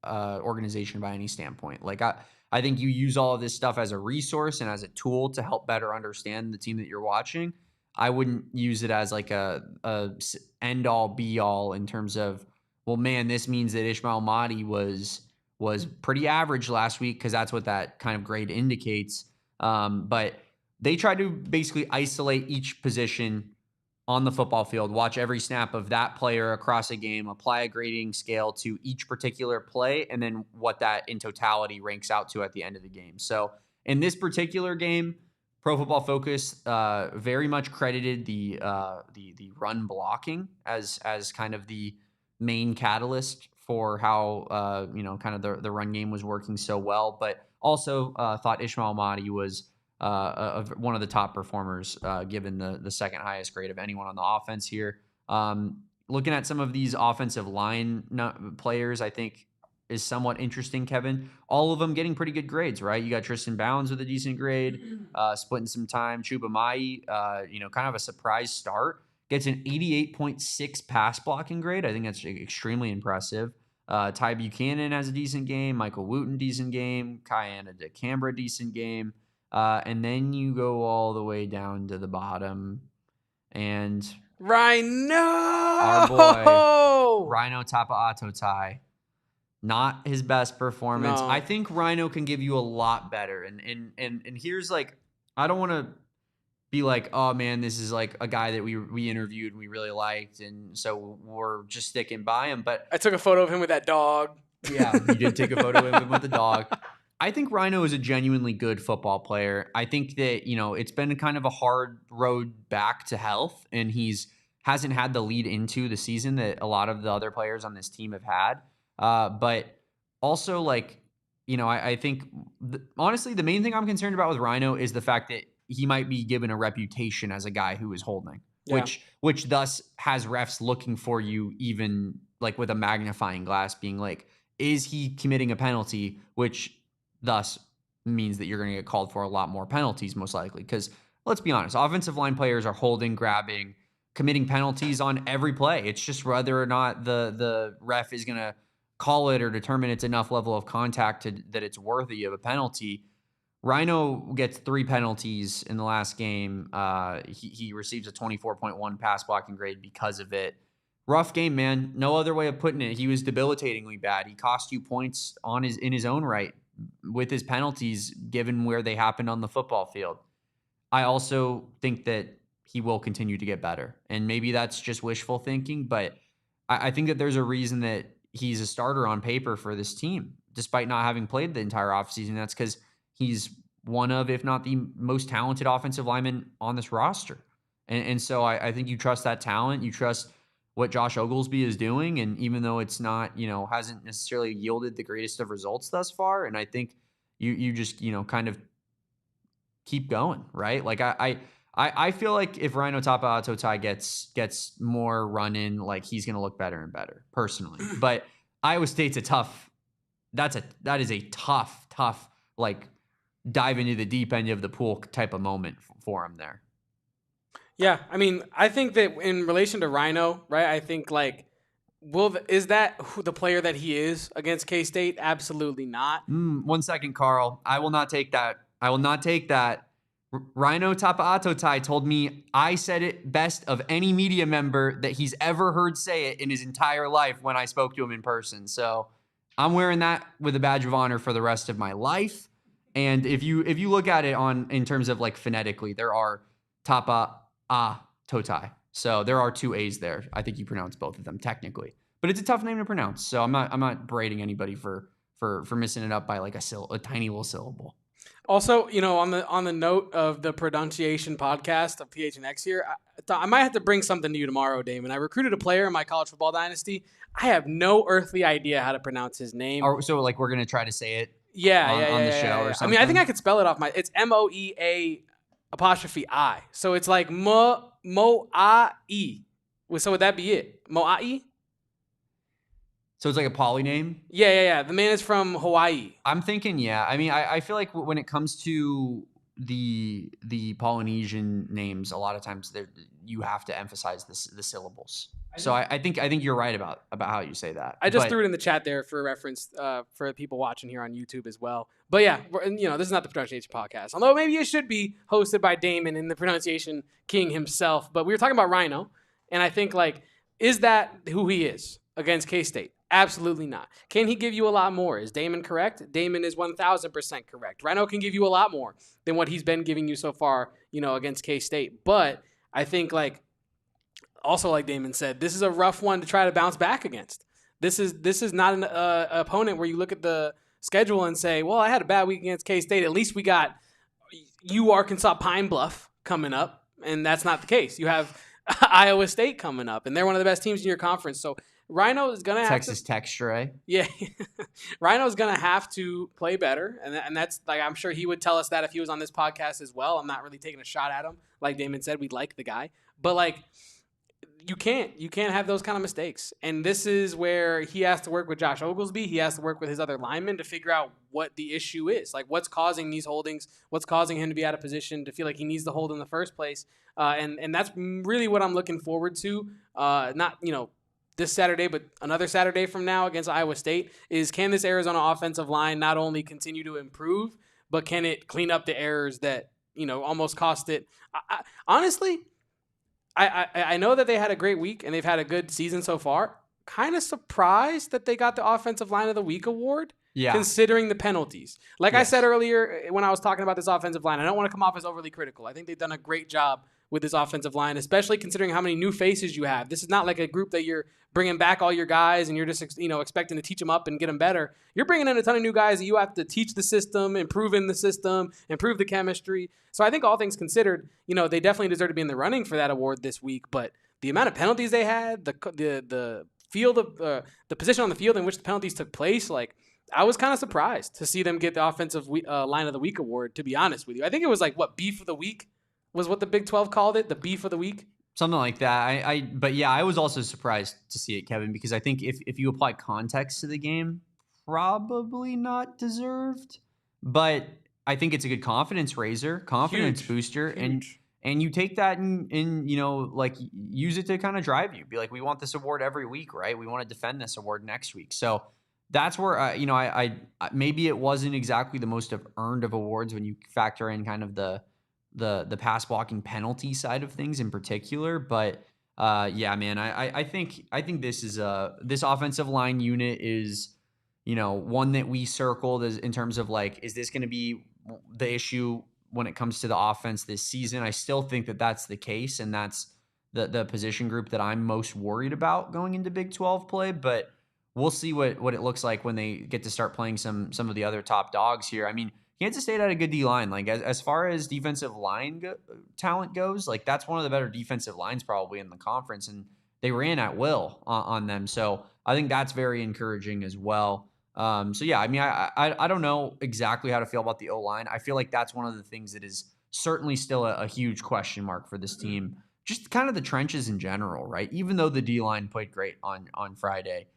organization by any standpoint. Like I think you use all of this stuff as a resource and as a tool to help better understand the team that you're watching. I wouldn't use it as like a end all be all in terms of, well, man, this means that Ishmael Mahdi was pretty average last week, because that's what that kind of grade indicates. But they try to basically isolate each position on the football field, watch every snap of that player across a game, apply a grading scale to each particular play, and then what that in totality ranks out to at the end of the game. So in this particular game, Pro Football Focus very much credited the run blocking as kind of the main catalyst for how kind of the run game was working so well, but also thought Ishmael Mahdi was one of the top performers, given the second highest grade of anyone on the offense here. Looking at some of these offensive line players, I think is somewhat interesting, Kevin. All of them getting pretty good grades, right? You got Tristan Bounds with a decent grade, splitting some time. Chuba Mai, kind of a surprise start. Gets an 88.6 pass blocking grade. I think that's extremely impressive. Ty Buchanan has a decent game. Michael Wooten, decent game. Kayana DeCambra, decent game. And then you go all the way down to the bottom. And Rhino! Our boy, Rhino Tapa'atotai. Not his best performance. No. I think Rhino can give you a lot better. And here's like, I don't want to be like, oh man, this is like a guy that we interviewed and we really liked, and so we're just sticking by him. But I took a photo of him with that dog. Yeah, you did take a photo of him with the dog. I think Rhino is a genuinely good football player. I think that, it's been kind of a hard road back to health, and hasn't had the lead into the season that a lot of the other players on this team have had. But also, I think, honestly, the main thing I'm concerned about with Rhino is the fact that he might be given a reputation as a guy who is holding, which thus has refs looking for you, even like with a magnifying glass, being like, is he committing a penalty? Which thus means that you're going to get called for a lot more penalties, most likely. Because let's be honest, offensive line players are holding, grabbing, committing penalties on every play. It's just whether or not the ref is going to call it or determine it's enough level of contact that it's worthy of a penalty. Rhino gets 3 penalties in the last game. He receives a 24.1 pass blocking grade because of it. Rough game, man. No other way of putting it. He was debilitatingly bad. He cost you points in his own right with his penalties, given where they happened on the football field. I also think that he will continue to get better. And maybe that's just wishful thinking, but I think that there's a reason that he's a starter on paper for this team, despite not having played the entire offseason. That's because he's one of, if not the most talented offensive lineman on this roster. And so I think you trust that talent. You trust what Josh Oglesby is doing. And even though it's not, hasn't necessarily yielded the greatest of results thus far. And I think you just, kind of keep going, right? Like I feel like if Rhino Tapa'atotai gets more run in, like he's going to look better and better personally. But Iowa State's that is a tough, like dive into the deep end of the pool type of moment for him there. Yeah, I mean, I think that in relation to Rhino, right? I think is that the player that he is against K-State? Absolutely not. 1 second, Carl. I will not take that. Rhino Tapa'atotai told me I said it best of any media member that he's ever heard say it in his entire life when I spoke to him in person. So I'm wearing that with a badge of honor for the rest of my life. And if you look at it in terms of like phonetically, there are Tapa'atotai. So there are 2 A's there. I think you pronounce both of them technically, but it's a tough name to pronounce. So I'm not berating anybody for messing it up by like a tiny little syllable. Also, on the note of the pronunciation podcast of PHNX here, I might have to bring something to you tomorrow, Damon. I recruited a player in my college football dynasty. I have no earthly idea how to pronounce his name. So like we're gonna try to say it. On the show or something. I mean, I think I could spell it off it's MOEA''I. So it's like Mo'ai. So would that be it? Mo'ai? So it's like a poly name? Yeah. The man is from Hawaii. I'm thinking, yeah. I mean, I feel like when it comes to the Polynesian names, a lot of times you have to emphasize the syllables. So I think you're right about how you say that. I just threw it in the chat there for reference for people watching here on YouTube as well. But yeah, this is not the pronunciation podcast. Although maybe it should be hosted by Damon and the pronunciation king himself. But we were talking about Rhino, and I think is that who he is against K-State? Absolutely not. Can he give you a lot more? Is Damon correct? Damon is 1,000% correct. Rhino can give you a lot more than what he's been giving you so far, against K-State. But I think also like Damon said, this is a rough one to try to bounce back against. This is not an opponent where you look at the schedule and say, well, I had a bad week against K-State. At least we got Arkansas Pine Bluff coming up, and that's not the case. You have Iowa State coming up, and they're one of the best teams in your conference. So Rhino is going to Texas Tech, Stray. Yeah. Rhino is going to have to play better, and that's I'm sure he would tell us that if he was on this podcast as well. I'm not really taking a shot at him. Like Damon said, we like the guy. But you can't have those kind of mistakes. And this is where he has to work with Josh Oglesby. He has to work with his other linemen to figure out what the issue is. Like, what's causing these holdings? What's causing him to be out of position, to feel like he needs to hold in the first place? And that's really what I'm looking forward to. Not, this Saturday, but another Saturday from now against Iowa State, is can this Arizona offensive line not only continue to improve, but can it clean up the errors that, almost cost it? Honestly, I know that they had a great week and they've had a good season so far. Kind of surprised that they got the Offensive Line of the Week award, considering the penalties. Like I said earlier when I was talking about this offensive line, I don't want to come off as overly critical. I think they've done a great job with this offensive line, especially considering how many new faces you have. This is not like a group that you're bringing back all your guys and you're just expecting to teach them up and get them better. You're bringing in a ton of new guys that you have to teach the system, improve in the system, improve the chemistry. So I think all things considered, they definitely deserve to be in the running for that award this week. But the amount of penalties they had, the field of the position on the field in which the penalties took place, like, I was kind of surprised to see them get the Offensive Line of the Week award, to be honest with you. I think it was like, Beef of the Week was what the Big 12 called it, the Beef of the Week. Something like that. But yeah, I was also surprised to see it, Kevin, because I think if you apply context to the game, probably not deserved. But I think it's a good confidence raiser, confidence booster. Huge. And you take that and use it to kind of drive you. Be like, we want this award every week, right? We want to defend this award next week. So that's where, I maybe it wasn't exactly the most earned of awards when you factor in kind of the pass blocking penalty side of things in particular. But yeah, man, I think this is this offensive line unit is, one that we circled as in terms of like, is this going to be the issue when it comes to the offense this season? I still think that that's the case. And that's the position group that I'm most worried about going into Big 12 play, but we'll see what it looks like when they get to start playing some of the other top dogs here. I mean, Kansas State had a good D-line. Like, as far as defensive line talent goes, like, that's one of the better defensive lines probably in the conference, and they ran at will on them. So I think that's very encouraging as well. So, yeah, I mean, I don't know exactly how to feel about the O-line. I feel like that's one of the things that is certainly still a huge question mark for this team. Just kind of the trenches in general, right? Even though the D-line played great on Friday,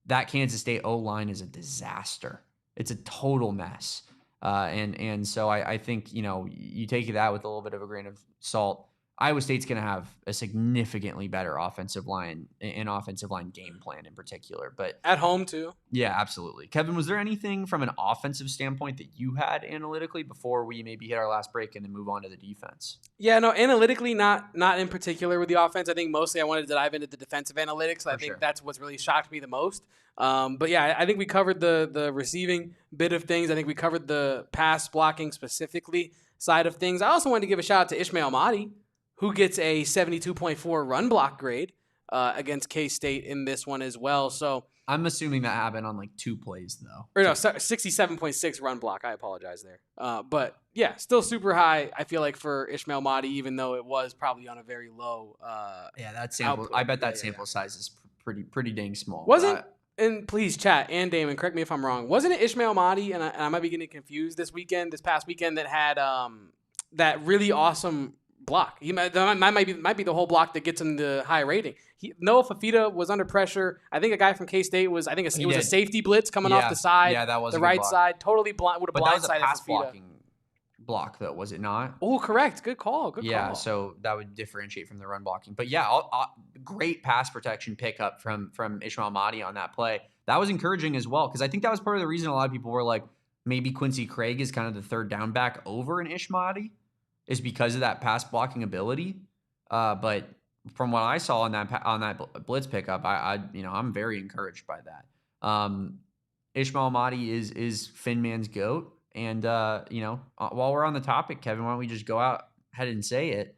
that Kansas State O-line is a disaster. It's a total mess. And so I think, you take that with a little bit of a grain of salt. Iowa State's going to have a significantly better offensive line game plan in particular. But at home too. Yeah, absolutely. Kevin, was there anything from an offensive standpoint that you had analytically before we maybe hit our last break and then move on to the defense? Yeah, no, analytically, not in particular with the offense. I think mostly I wanted to dive into the defensive analytics. I think that's what's really shocked me the most. But yeah, I think we covered the receiving bit of things. I think we covered the pass blocking specifically side of things. I also wanted to give a shout out to Ishmael Mahdi, who gets a 72.4 run block grade against K-State in this one as well. So I'm assuming that happened on like 2 plays though. Or no, 67.6 run block. I apologize there. But yeah, still super high, I feel like, for Ishmael Mahdi, even though it was probably on a very low that sample. Output. I bet that sample size is pretty dang small. Wasn't and please, chat and Damon, correct me if I'm wrong. Wasn't it Ishmael Mahdi, and I might be getting confused this past weekend, that had that really awesome block? That might be the whole block that gets him the high rating. Noah Fafita was under pressure. I think a guy from K-State was. I think it was a safety blitz coming off the side. Yeah, that was the right side. Totally blind. Would have blindsided Fafita. But that was a pass blocking block, though, was it not? Oh, correct. Good call. Yeah, so that would differentiate from the run blocking. But yeah, great pass protection pickup from Ishmael Mahdi on that play. That was encouraging as well, because I think that was part of the reason a lot of people were like, maybe Quincy Craig is kind of the third down back over an Ishmael Mahdi, is because of that pass blocking ability. But from what I saw on that blitz pickup, I'm very encouraged by that. Ishmael Mahdi is Finman's GOAT. And, while we're on the topic, Kevin, why don't we just go out ahead and say it?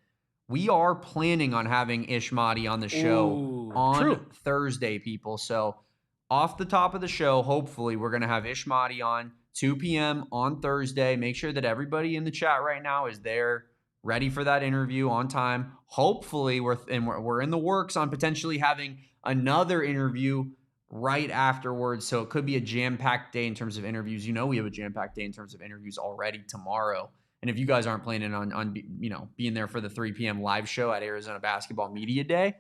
We are planning on having Ish Mahdi on the show on Thursday, people. So off the top of the show, hopefully we're going to have Ish Mahdi on 2 p.m. on Thursday. Make sure that everybody in the chat right now is there, ready for that interview on time. Hopefully we're in the works on potentially having another interview right afterwards. So it could be a jam-packed day in terms of interviews. We have a jam-packed day in terms of interviews already tomorrow. And if you guys aren't planning on being there for the 3 p.m. live show at Arizona Basketball Media Day,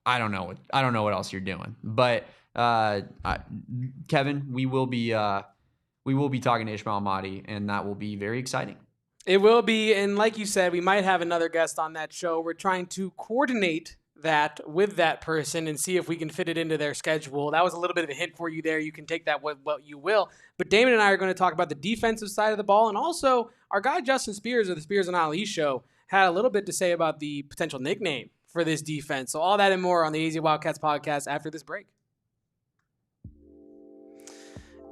I don't know what else you're doing. But Kevin, we will be talking to Ishmael Mahdi, and that will be very exciting. It will be, and like you said, we might have another guest on that show. We're trying to coordinate that with that person and see if we can fit it into their schedule. That was a little bit of a hint for you there. You can take that what you will. But Damon and I are going to talk about the defensive side of the ball, and also our guy Justin Spears of the Spears and Ali show had a little bit to say about the potential nickname for this defense. So all that and more on the AZ Wildcats podcast after this break.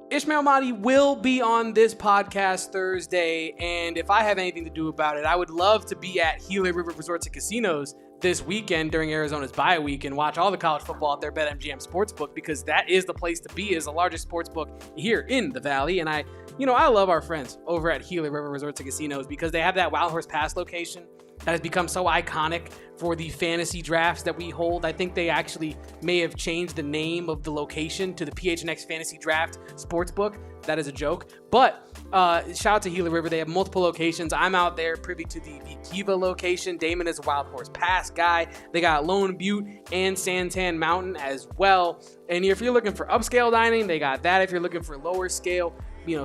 Ishmael Mahdi will be on this podcast Thursday, and if I have anything to do about it, I would love to be at Gila River Resorts and Casinos this weekend during Arizona's bye week and watch all the college football at their BetMGM Sportsbook, because that is the place to be, is the largest sportsbook here in the Valley. And I love our friends over at Gila River Resorts and Casinos because they have that Wild Horse Pass location that has become so iconic for the fantasy drafts that we hold. I think they actually may have changed the name of the location to the PHNX Fantasy Draft Sportsbook. That is a joke. But shout out to Gila River. They have multiple locations. I'm out there privy to the Kiva location. Damon is a Wild Horse Pass guy. They got Lone Butte and Santan Mountain as well. And if you're looking for upscale dining, they got that. If you're looking for lower scale,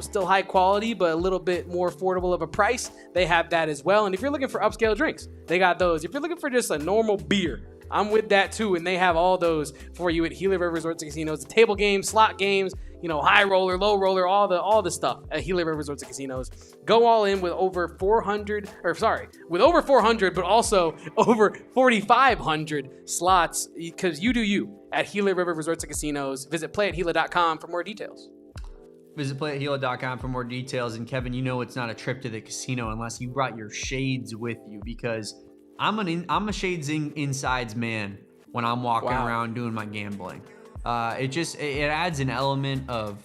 still high quality, but a little bit more affordable of a price, they have that as well. And if you're looking for upscale drinks, they got those. If you're looking for just a normal beer, I'm with that too. And they have all those for you at Gila River Resorts and Casinos. The table games, slot games, high roller, low roller, all the stuff at Gila River Resorts and Casinos. Go all in with over 400, but also over 4,500 slots, because you do you at Gila River Resorts and Casinos. Visit playathila.com for more details. Visit playathila.com for more details. And Kevin, it's not a trip to the casino unless you brought your shades with you, because I'm a shades insides man when I'm walking around doing my gambling. It adds an element of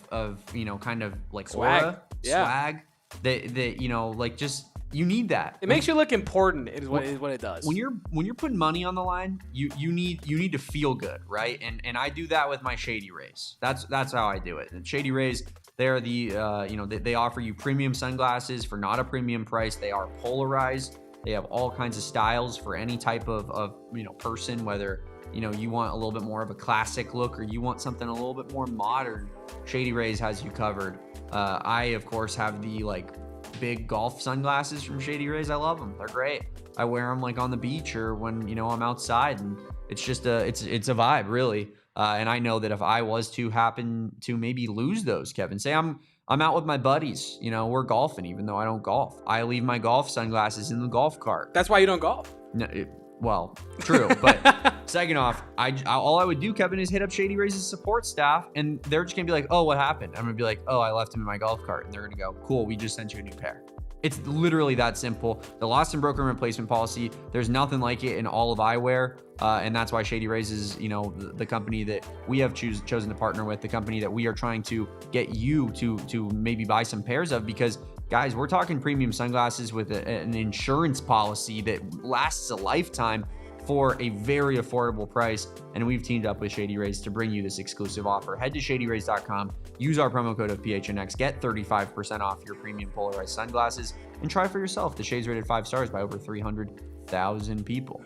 kind of like swag, swag that just you need that. It makes you look important is what it does. When you're putting money on the line, you need to feel good, right? And I do that with my Shady Rays. That's how I do it. And Shady Rays, they're the they offer you premium sunglasses for not a premium price. They are polarized. They have all kinds of styles for any type of person, whether you want a little bit more of a classic look or you want something a little bit more modern. Shady Rays has you covered. I of course have the big golf sunglasses from Shady Rays. I love them. They're great. I wear them on the beach or when I'm outside, and it's just it's a vibe, really. And I know that if I was to happen to maybe lose those, Kevin, say I'm out with my buddies, we're golfing, even though I don't golf, I leave my golf sunglasses in the golf cart. That's why you don't golf. No, well, true, but second off, all I would do, Kevin, is hit up Shady Rays' support staff, and they're just gonna be like, "Oh, what happened?" I'm gonna be like, "Oh, I left them in my golf cart," and they're gonna go, "Cool, we just sent you a new pair." It's literally that simple. The lost and broken replacement policy, there's nothing like it in all of eyewear, and that's why Shady Rays is, the company that we have chosen to partner with, the company that we are trying to get you to maybe buy some pairs of, because guys, we're talking premium sunglasses with an insurance policy that lasts a lifetime for a very affordable price. And we've teamed up with Shady Rays to bring you this exclusive offer. Head to shadyrays.com, use our promo code of PHNX, get 35% off your premium polarized sunglasses, and try for yourself. The shades rated 5 stars by over 300,000 people.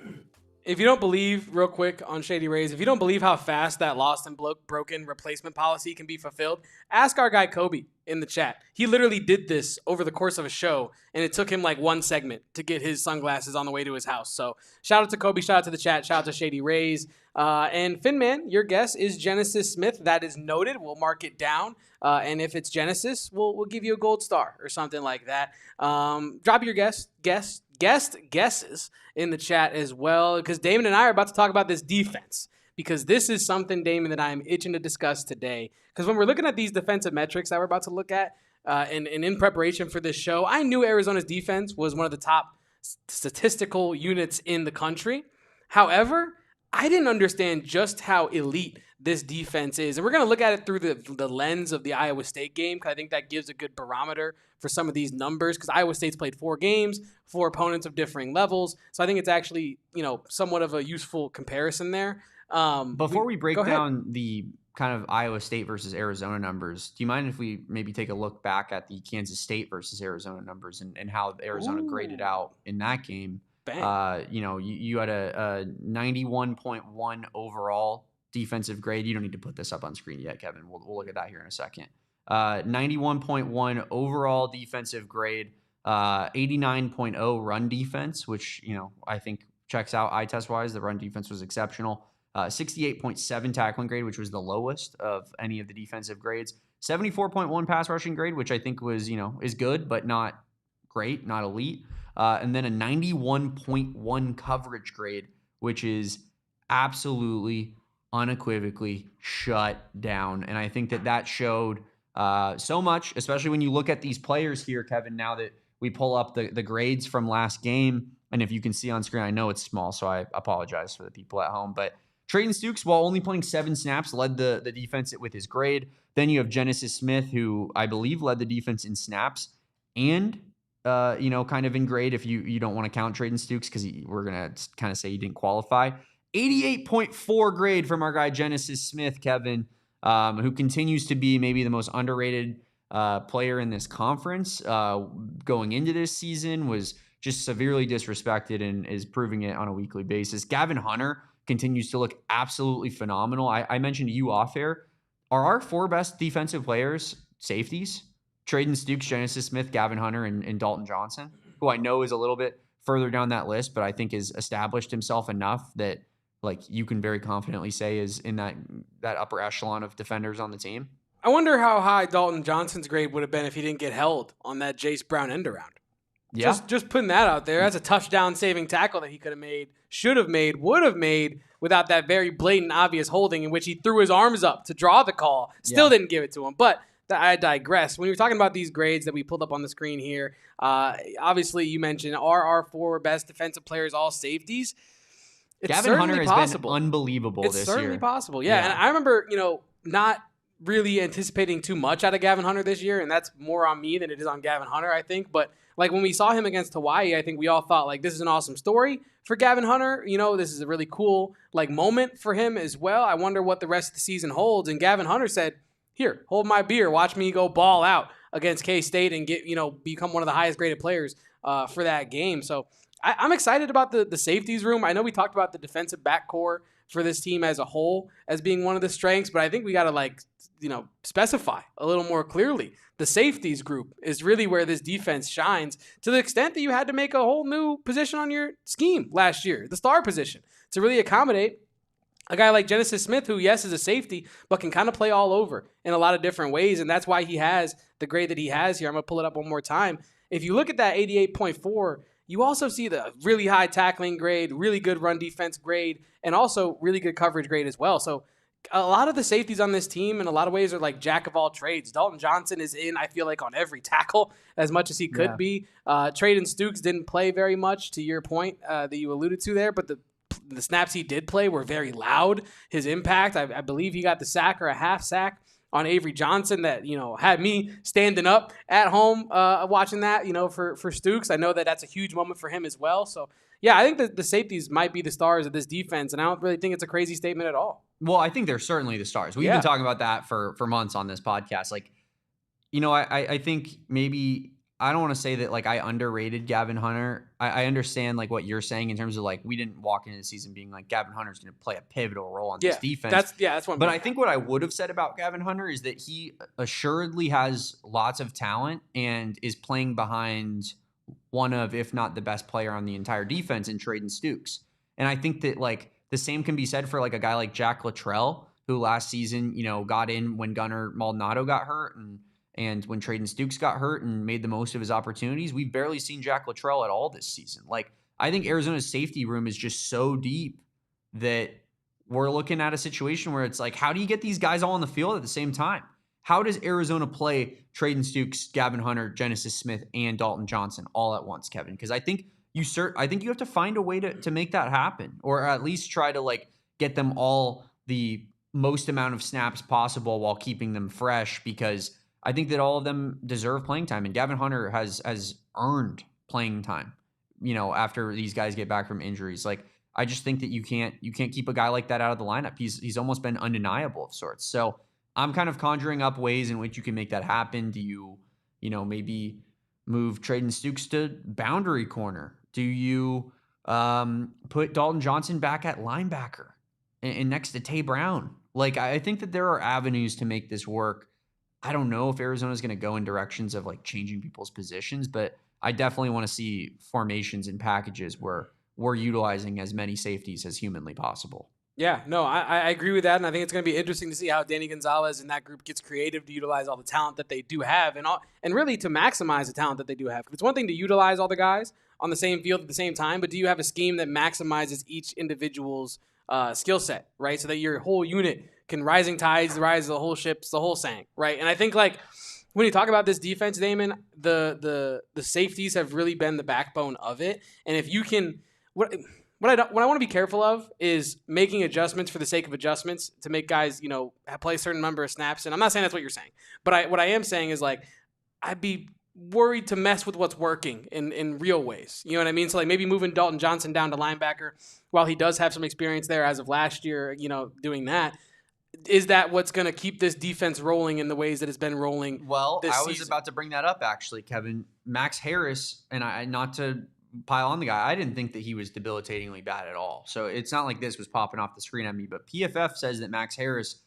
If you don't believe, real quick on Shady Rays, if you don't believe how fast that lost and broken replacement policy can be fulfilled, ask our guy Kobe in the chat. He literally did this over the course of a show, and it took him one segment to get his sunglasses on the way to his house. So shout out to Kobe, shout out to the chat, shout out to Shady Rays. And Finman, your guess is Genesis Smith. That is noted. We'll mark it down. And if it's Genesis, we'll give you a gold star or something like that. Drop your guesses in the chat as well, because Damon and I are about to talk about this defense, because this is something, Damon, that I'm itching to discuss today. Because when we're looking at these defensive metrics that we're about to look at, and in preparation for this show, I knew Arizona's defense was one of the top statistical units in the country. However, I didn't understand just how elite this defense is. And we're going to look at it through the lens of the Iowa State game, because I think that gives a good barometer for some of these numbers, because Iowa State's played 4 games, 4 opponents of differing levels. So I think it's actually, somewhat of a useful comparison there. Before we break down the kind of Iowa State versus Arizona numbers, do you mind if we maybe take a look back at the Kansas State versus Arizona numbers and how Arizona graded out in that game? Bang. You had a 91.1 overall defensive grade. You don't need to put this up on screen yet, Kevin. We'll look at that here in a second. 91.1 overall defensive grade, 89.0 run defense, which, I think checks out eye test wise. The run defense was exceptional. 68.7 tackling grade, which was the lowest of any of the defensive grades. 74.1 pass rushing grade, which I think was, is good, but not great, not elite. And then a 91.1 coverage grade, which is absolutely unequivocally shut down. And I think that showed so much, especially when you look at these players here, Kevin, now that we pull up the grades from last game. And if you can see on screen, I know it's small, so I apologize for the people at home. But Trayden Stukes, while only playing 7 snaps, led the defense with his grade. Then you have Genesis Smith, who I believe led the defense in snaps and, kind of in grade if you don't want to count Trayden Stukes because we're going to kind of say he didn't qualify. 88.4 grade from our guy Genesis Smith, Kevin, who continues to be maybe the most underrated player in this conference going into this season, was just severely disrespected and is proving it on a weekly basis. Gavin Hunter continues to look absolutely phenomenal. I mentioned to you off air, are our 4 best defensive players safeties? Trayden Stukes, Genesis Smith, Gavin Hunter, and Dalton Johnson, who I know is a little bit further down that list, but I think has established himself enough that you can very confidently say is in that upper echelon of defenders on the team. I wonder how high Dalton Johnson's grade would have been if he didn't get held on that Jace Brown end around. Yeah. Just putting that out there. That's a touchdown saving tackle that he could have made, should have made, would have made without that very blatant, obvious holding in which he threw his arms up to draw the call. Still didn't give it to him. But I digress. When you're talking about these grades that we pulled up on the screen here, obviously you mentioned are our 4 best defensive players all safeties? Gavin Hunter has been unbelievable this year. It's certainly possible. Yeah. And I remember, not really anticipating too much out of Gavin Hunter this year, and that's more on me than it is on Gavin Hunter, I think. But when we saw him against Hawaii, I think we all thought this is an awesome story for Gavin Hunter. This is a really cool moment for him as well. I wonder what the rest of the season holds. And Gavin Hunter said, "Here, hold my beer. Watch me go ball out against K-State and get become one of the highest graded players for that game." So I'm excited about the safeties room. I know we talked about the defensive back core for this team as a whole as being one of the strengths, but I think we got to specify a little more clearly. The safeties group is really where this defense shines, to the extent that you had to make a whole new position on your scheme last year, the star position, to really accommodate a guy like Genesis Smith, who, yes, is a safety, but can kind of play all over in a lot of different ways, and that's why he has the grade that he has here. I'm going to pull it up one more time. If you look at that 88.4, you also see the really high tackling grade, really good run defense grade, and also really good coverage grade as well. So a lot of the safeties on this team in a lot of ways are jack of all trades. Dalton Johnson is in, I feel on every tackle as much as he could be. Trayden Stukes didn't play very much, to your point that you alluded to there, but the snaps he did play were very loud. His impact, I believe he got the sack or a half sack on Avery Johnson that, had me standing up at home watching that, for Stukes. I know that's a huge moment for him as well. So, yeah, I think that the safeties might be the stars of this defense, and I don't really think it's a crazy statement at all. Well, I think they're certainly the stars. We've been talking about that for months on this podcast. I think maybe I don't want to say that I underrated Gavin Hunter. I understand what you're saying in terms of we didn't walk into the season being Gavin Hunter's going to play a pivotal role on this defense. That's what. But I think what I would have said about Gavin Hunter is that he assuredly has lots of talent and is playing behind one of, if not the best player on the entire defense in Trayden Stukes. And I think that the same can be said for a guy like Jack Luttrell, who last season got in when Gunnar Maldonado got hurt and when Trayden Stukes got hurt and made the most of his opportunities. We've barely seen Jack Luttrell at all this season. I think Arizona's safety room is just so deep that we're looking at a situation where it's how do you get these guys all on the field at the same time? How does Arizona play Trayden Stukes, Gavin Hunter, Genesis Smith, and Dalton Johnson all at once, Kevin? Because I think you have to find a way to make that happen, or at least try to get them all the most amount of snaps possible while keeping them fresh, because I think that all of them deserve playing time, and Gavin Hunter has earned playing time, after these guys get back from injuries. I just think that you can't keep a guy like that out of the lineup. He's almost been undeniable of sorts. So I'm kind of conjuring up ways in which you can make that happen. Do you maybe move Trayden Stukes to boundary corner? Do you Put Dalton Johnson back at linebacker and next to Tay Brown. Like, I think that there are avenues to make this work. I don't know if Arizona's going to go in directions of like changing people's positions, but I definitely want to see formations and packages where we're utilizing as many safeties as humanly possible. Yeah, no, I agree with that, and I think it's going to be interesting to see how Danny Gonzales and that group gets creative to utilize all the talent that they do have, and really to maximize the talent that they do have. It's one thing to utilize all the guys on the same field at the same time, but do you have a scheme that maximizes each individual's skill set, right? So that your whole unit can rising tides rise the whole ship's the whole sank, right? And I think like when you talk about this defense, Damon, the safeties have really been the backbone of it, and if you can what I want to be careful of is making adjustments for the sake of adjustments to make guys, play a certain number of snaps. And I'm not saying that's what you're saying, but what I am saying is like, I'd be worried to mess with what's working in real ways. You know what I mean? So like maybe moving Dalton Johnson down to linebacker while he does have some experience there as of last year, doing that. Is that what's going to keep this defense rolling in the ways that it's been rolling? Well, this I was season? about to bring that up actually, Kevin. Max Harris, and I not to pile on the guy, I didn't think that he was debilitatingly bad at all. So it's not like this was popping off the screen at me, but PFF says that Max Harris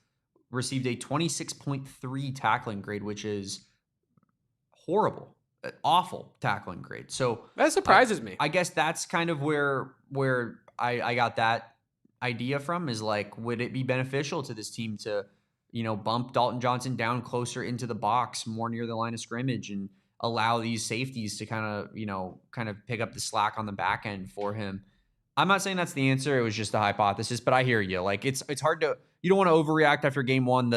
received a 26.3 tackling grade, which is horrible, awful tackling grade. So That surprises me. I guess that's kind of where I got that idea from, is like, would it be beneficial to this team to, bump Dalton Johnson down closer into the box, more near the line of scrimmage, and allow these safeties to kind of pick up the slack on the back end for him? I'm not saying that's the answer. It was just a hypothesis, but I hear you. Like, it's hard to, you don't want to overreact after game one,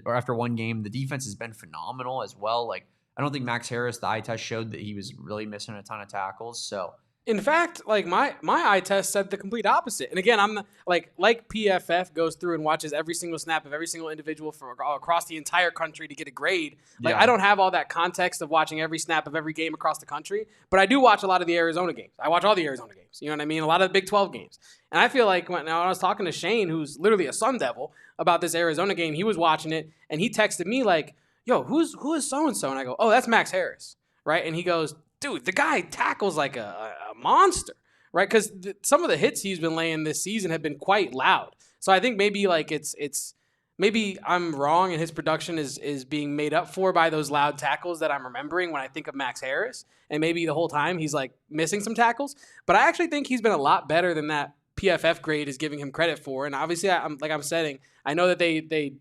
or after one game. The defense has been phenomenal as well. Like, I don't think Max Harris, the eye test showed that he was really missing a ton of tackles. So In fact, like my eye test said the complete opposite. And again, I'm like PFF goes through and watches every single snap of every single individual from across the entire country to get a grade. Like Yeah. I don't have all that context of watching every snap of every game across the country, but I do watch a lot of the Arizona games. I watch all the Arizona games. You know what I mean? A lot of the Big 12 games. And I feel like when I was talking to Shane, who's literally a Sun Devil, about this Arizona game, he was watching it and he texted me like, "Yo, who is so and so?" And I go, "Oh, that's Max Harris." Right? And he goes, "Dude, the guy tackles like a monster," right? Because some of the hits he's been laying this season have been quite loud. So I think maybe like it's maybe I'm wrong and his production is being made up for by those loud tackles that I'm remembering when I think of Max Harris. And maybe the whole time he's like missing some tackles. But I actually think he's been a lot better than that PFF grade is giving him credit for. And obviously, I'm saying, I know that they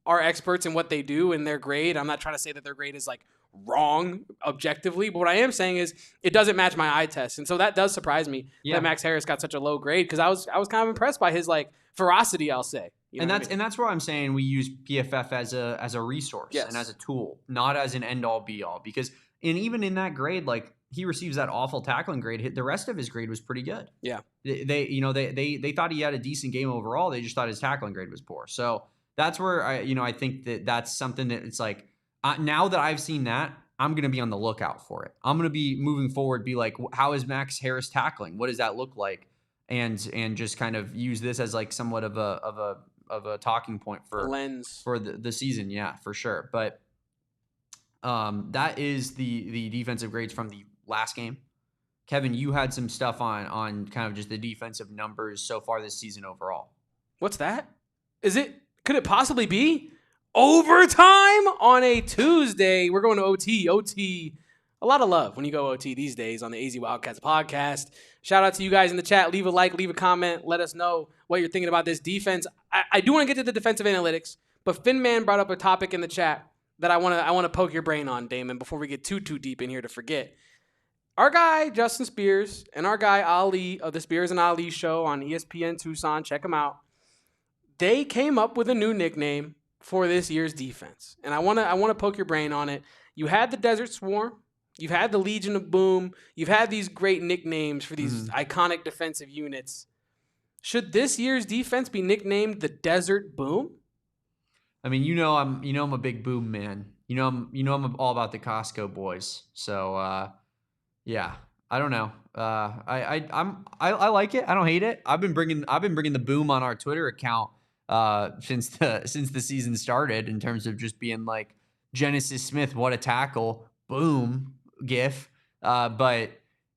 are experts in what they do in their grade. I'm not trying to say that their grade is like wrong objectively, but what I am saying is it doesn't match my eye test, and so that does surprise me that Max Harris got such a low grade, because I was kind of impressed by his like ferocity, I'll say. And that's where I'm saying we use PFF as a resource and as a tool, not as an end all be all. Because even in that grade, like he receives that awful tackling grade, the rest of his grade was pretty good. Yeah, they thought he had a decent game overall. They just thought his tackling grade was poor. So that's where I think that's something that it's like. Now that I've seen that, I'm going to be on the lookout for it. I'm going to be moving forward, be like, how is Max Harris tackling? What does that look like? And just kind of use this as like somewhat of a talking point for lens for the season. Yeah, for sure. But that is the defensive grades from the last game. Kevin, you had some stuff on kind of just the defensive numbers so far this season overall. What's that? Could it possibly be overtime on a Tuesday? We're going to OT. A lot of love when you go OT these days on the AZ Wildcats podcast. Shout out to you guys in the chat. Leave a like, leave a comment. Let us know what you're thinking about this defense. I do want to get to the defensive analytics, but Finman brought up a topic in the chat that I want to poke your brain on, Damon, before we get too deep in here to forget. Our guy, Justin Spears, and our guy, Ali, of the Spears and Ali show on ESPN Tucson, check them out. They came up with a new nickname for this year's defense. And I want to poke your brain on it. You had the Desert Swarm. You've had the Legion of Boom. You've had these great nicknames for these iconic defensive units. Should this year's defense be nicknamed the Desert Boom? I mean, I'm a big boom man. I'm all about the Costco boys. So, yeah, I don't know. I like it. I don't hate it. I've been bringing the boom on our Twitter account since the season started, in terms of just being like, Genesis Smith, what a tackle, boom, gif. But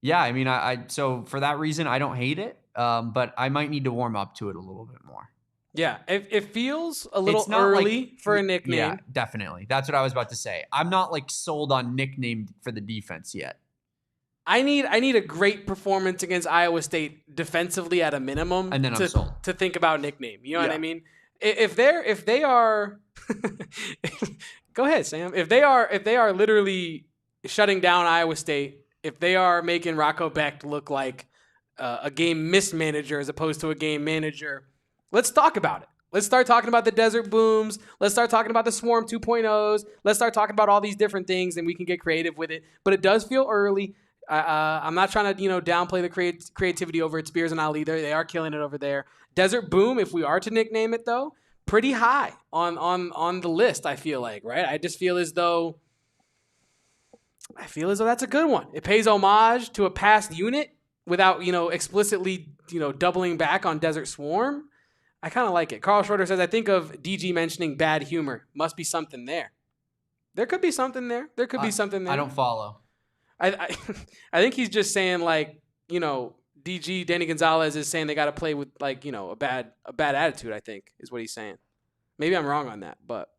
Yeah, I mean, so for that reason, I don't hate it, but I might need to warm up to it a little bit more. Yeah, it feels a little It's not early for a Yeah, nickname. definitely. That's what I was about to say. I'm not like sold on nickname for the defense yet. I need a great performance against Iowa State defensively at a minimum, And then I'm sold. to think about nickname. You know what I Yeah. mean? If they are, go ahead, Sam. If they are literally shutting down Iowa State, if they are making Rocco Becht look like a game mismanager as opposed to a game manager, let's talk about it. Let's start talking about the Desert Booms. Let's start talking about the Swarm 2.0s. Let's start talking about all these different things, and we can get creative with it. But it does feel early. I'm not trying to downplay the creativity over at Spears and Ali. They are killing it over there. Desert Boom, if we are to nickname it though, pretty high on the list. I feel like, right? I just feel as though that's a good one. It pays homage to a past unit without explicitly doubling back on Desert Swarm. I kind of like it. Carl Schroeder says, I think of DG mentioning bad humor. Must be something there. There could be something there. There could be something there. I don't follow. I think he's just saying DG Danny Gonzales is saying they got to play with a bad attitude. I think is what he's saying. Maybe I'm wrong on that, but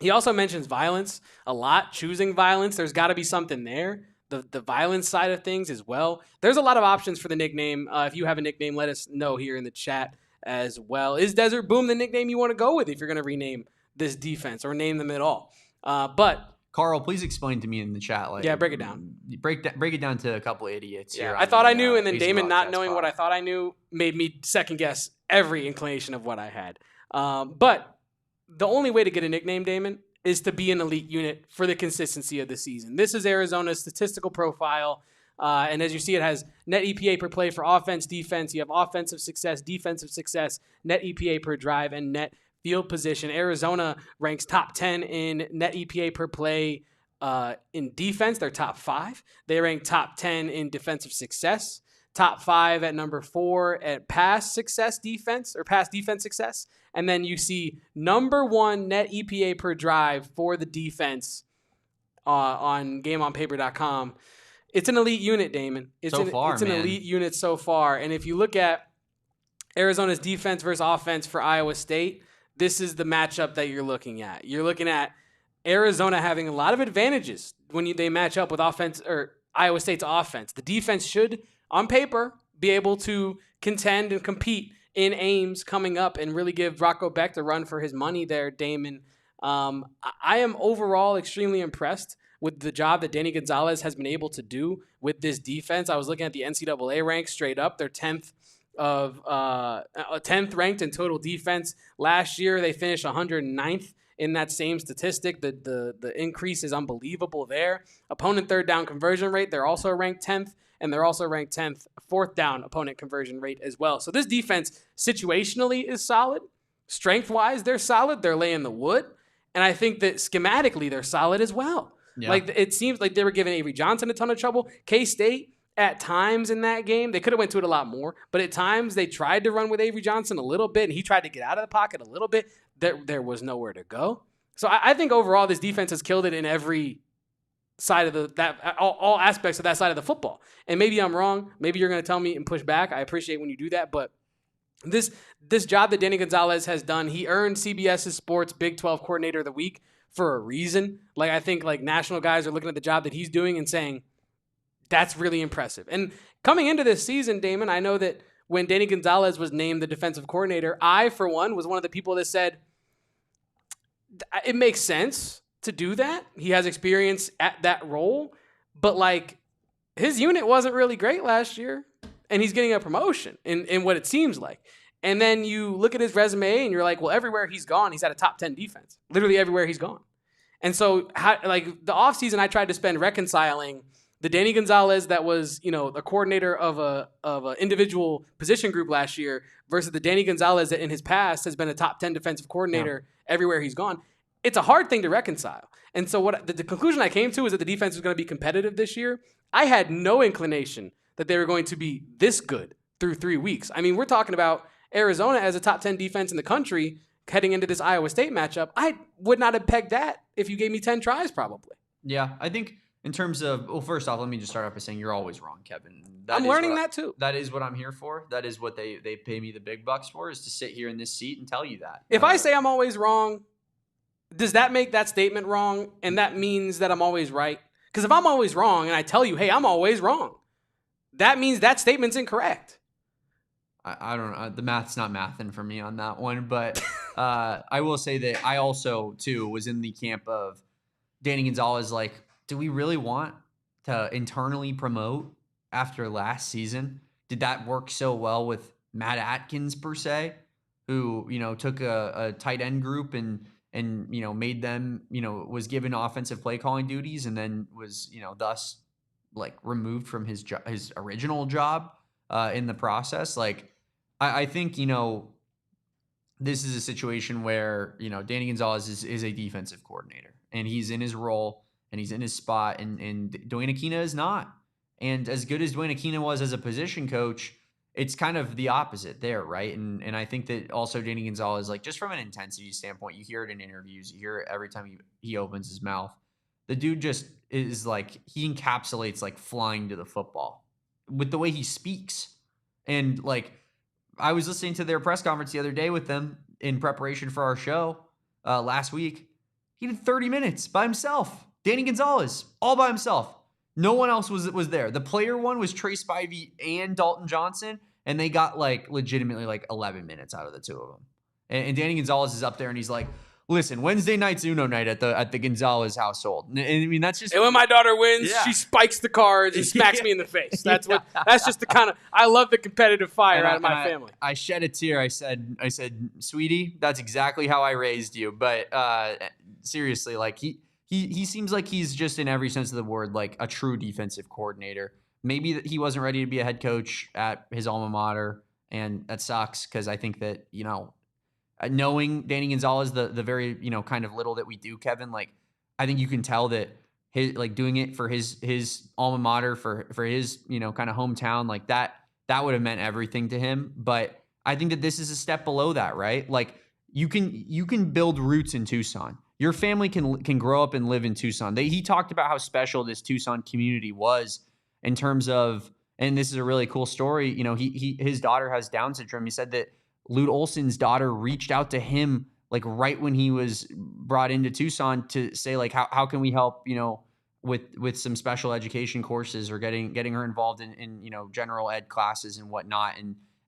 he also mentions violence a lot, choosing violence. There's got to be something there. The violence side of things as well. There's a lot of options for the nickname. If you have a nickname, let us know here in the chat as well. Is Desert Boom the nickname you want to go with if you're going to rename this defense or name them at all? But Carl, please explain to me in the chat. Break it down. Break it down to a couple of idiots here. I thought I knew, and then Damon not knowing what I thought I knew made me second guess every inclination of what I had. But the only way to get a nickname, Damon, is to be an elite unit for the consistency of the season. This is Arizona's statistical profile. And as you see, it has net EPA per play for offense, defense. You have offensive success, defensive success, net EPA per drive, and net field position. Arizona ranks top 10 in net EPA per play in defense. They're top 5. They rank top 10 in defensive success, top 5 at number 4 at pass success defense or pass defense success. And then you see number 1 net EPA per drive for the defense on GameOnPaper.com. It's an elite unit, Damon. It's an elite unit so far. And if you look at Arizona's defense versus offense for Iowa State, this is the matchup that you're looking at. You're looking at Arizona having a lot of advantages when they match up with offense or Iowa State's offense. The defense should, on paper, be able to contend and compete in Ames coming up and really give Rocco Becht a run for his money there, Damon. I am overall extremely impressed with the job that Danny Gonzales has been able to do with this defense. I was looking at the NCAA ranks straight up. They're 10th ranked in total defense. Last year, they finished 109th in that same statistic. The increase is unbelievable there. Opponent third down conversion rate, they're also ranked 10th, and they're also ranked 10th fourth down opponent conversion rate as well. So this defense situationally is solid. Strength-wise, they're solid. They're laying the wood. And I think that schematically, they're solid as well. Yeah. It seems like they were giving Avery Johnson a ton of trouble. K-State, at times in that game, they could have went to it a lot more, but at times they tried to run with Avery Johnson a little bit, and he tried to get out of the pocket a little bit. There was nowhere to go. So I think overall this defense has killed it in every side of all aspects of that side of the football. And maybe I'm wrong. Maybe you're going to tell me and push back. I appreciate when you do that, but this job that Danny Gonzales has done, he earned CBS's Sports Big 12 Coordinator of the Week for a reason. I think national guys are looking at the job that he's doing and saying, that's really impressive. And coming into this season, Damon, I know that when Danny Gonzales was named the defensive coordinator, I, for one, was one of the people that said, it makes sense to do that. He has experience at that role, but his unit wasn't really great last year, and he's getting a promotion in what it seems like. And then you look at his resume and you're like, well, everywhere he's gone, he's had a top 10 defense. Literally everywhere he's gone. And so the offseason I tried to spend reconciling the Danny Gonzales that was, the coordinator of a individual position group last year versus the Danny Gonzales that in his past has been a top 10 defensive coordinator everywhere he's gone. It's a hard thing to reconcile. And so what the conclusion I came to is that the defense was going to be competitive this year. I had no inclination that they were going to be this good through 3 weeks. I mean, we're talking about Arizona as a top 10 defense in the country heading into this Iowa State matchup. I would not have pegged that if you gave me 10 tries probably. Yeah, I think In terms of, well, first off, let me just start off by saying you're always wrong, Kevin. I'm learning that too. That is what I'm here for. That is what they pay me the big bucks for, is to sit here in this seat and tell you that. If I say I'm always wrong, does that make that statement wrong? And that means that I'm always right? Because if I'm always wrong and I tell you, hey, I'm always wrong, that means that statement's incorrect. I don't know. The math's not mathing for me on that one. But I will say that I also, too, was in the camp of Danny Gonzales, like, do we really want to internally promote after last season? Did that work so well with Matt Atkins, per se, who, took a tight end group and made them, was given offensive play calling duties and then was, thus like removed from his original job in the process? Like, I think, this is a situation where, Danny Gonzales is a defensive coordinator and he's in his role and he's in his spot, and Dwayne Aquina is not. And as good as Dwayne Aquina was as a position coach, it's kind of the opposite there, right? And I think that also Danny Gonzales, like, just from an intensity standpoint, you hear it in interviews, you hear it every time he opens his mouth. The dude just is like, he encapsulates like flying to the football with the way he speaks. And like, I was listening to their press conference the other day with them in preparation for our show last week. He did 30 minutes by himself. Danny Gonzales, all by himself. No one else was there. The player one was Trey Spivey and Dalton Johnson, and they got like legitimately like 11 minutes out of the two of them. And Danny Gonzales is up there, and he's like, "Listen, Wednesday night's Uno night at the Gonzales household." And I mean, that's just. And when my daughter wins, she spikes the cards and smacks me in the face. That's just the kind of. I love the competitive fire out of my family. I shed a tear. I said, "Sweetie, that's exactly how I raised you." But seriously, like he seems like he's just, in every sense of the word, like a true defensive coordinator. Maybe that he wasn't ready to be a head coach at his alma mater, and that sucks, because I think that, knowing Danny Gonzales, the very, kind of little that we do, Kevin, like, I think you can tell that his, like, doing it for his alma mater, for his, kind of hometown, like that would have meant everything to him. But I think that this is a step below that, right? Like, you can build roots in Tucson. Your family can grow up and live in Tucson. He talked about how special this Tucson community was in terms of, and this is a really cool story. His daughter has Down syndrome. He said that Lute Olson's daughter reached out to him like right when he was brought into Tucson to say, like, how can we help, with some special education courses, or getting her involved in general ed classes and whatnot.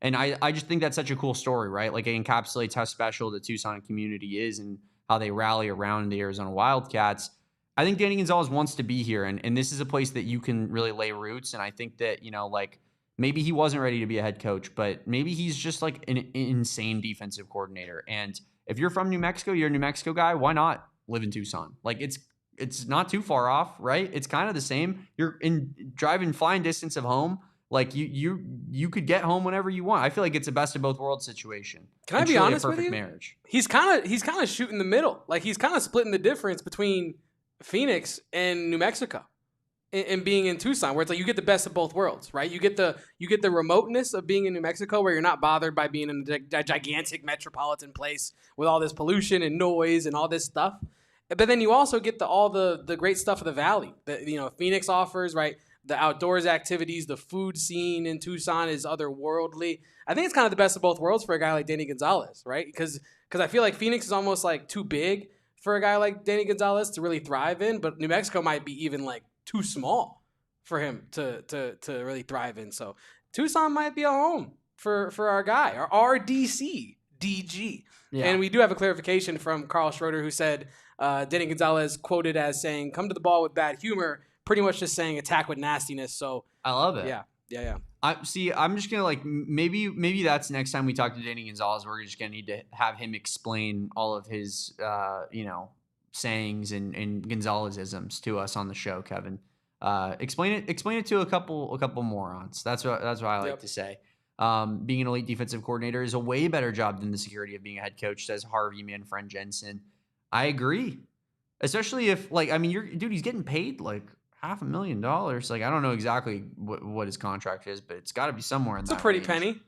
And I just think that's such a cool story, right? Like, it encapsulates how special the Tucson community is and how they rally around the Arizona Wildcats. I think Danny Gonzales wants to be here, and this is a place that you can really lay roots. And I think that, like, maybe he wasn't ready to be a head coach, but maybe he's just like an insane defensive coordinator. And if you're from New Mexico, you're a New Mexico guy, why not live in Tucson? Like, it's not too far off, right? It's kind of the same. You're in flying distance of home. Like, you could get home whenever you want. I feel like it's a best of both worlds situation. Can I be honest with you? Marriage. He's kind of shooting the middle. Like, he's kind of splitting the difference between Phoenix and New Mexico, and being in Tucson, where it's like you get the best of both worlds, right? You get the remoteness of being in New Mexico, where you're not bothered by being in a gigantic metropolitan place with all this pollution and noise and all this stuff. But then you also get all the great stuff of the valley that Phoenix offers, right? The outdoors activities, the food scene in Tucson is otherworldly. I think it's kind of the best of both worlds for a guy like Danny Gonzales, right? Because I feel like Phoenix is almost like too big for a guy like Danny Gonzales to really thrive in, but New Mexico might be even like too small for him to really thrive in. So Tucson might be a home for our guy, our RDC DG. Yeah. And we do have a clarification from Carl Schroeder, who said Danny Gonzales quoted as saying, "Come to the ball with bad humor," pretty much just saying attack with nastiness. So I love it. Yeah. I'm just gonna, like, maybe that's next time we talk to Danny Gonzales, we're just gonna need to have him explain all of his sayings and Gonzalesisms to us on the show, Kevin. Explain it to a couple morons. That's what I like to say. Being an elite defensive coordinator is a way better job than the security of being a head coach, says Harvey Manfred Jensen. I agree. Especially if, like, I mean, he's getting paid like $500,000. Like, I don't know exactly what his contract is, but it's got to be somewhere in that. It's a pretty range. penny.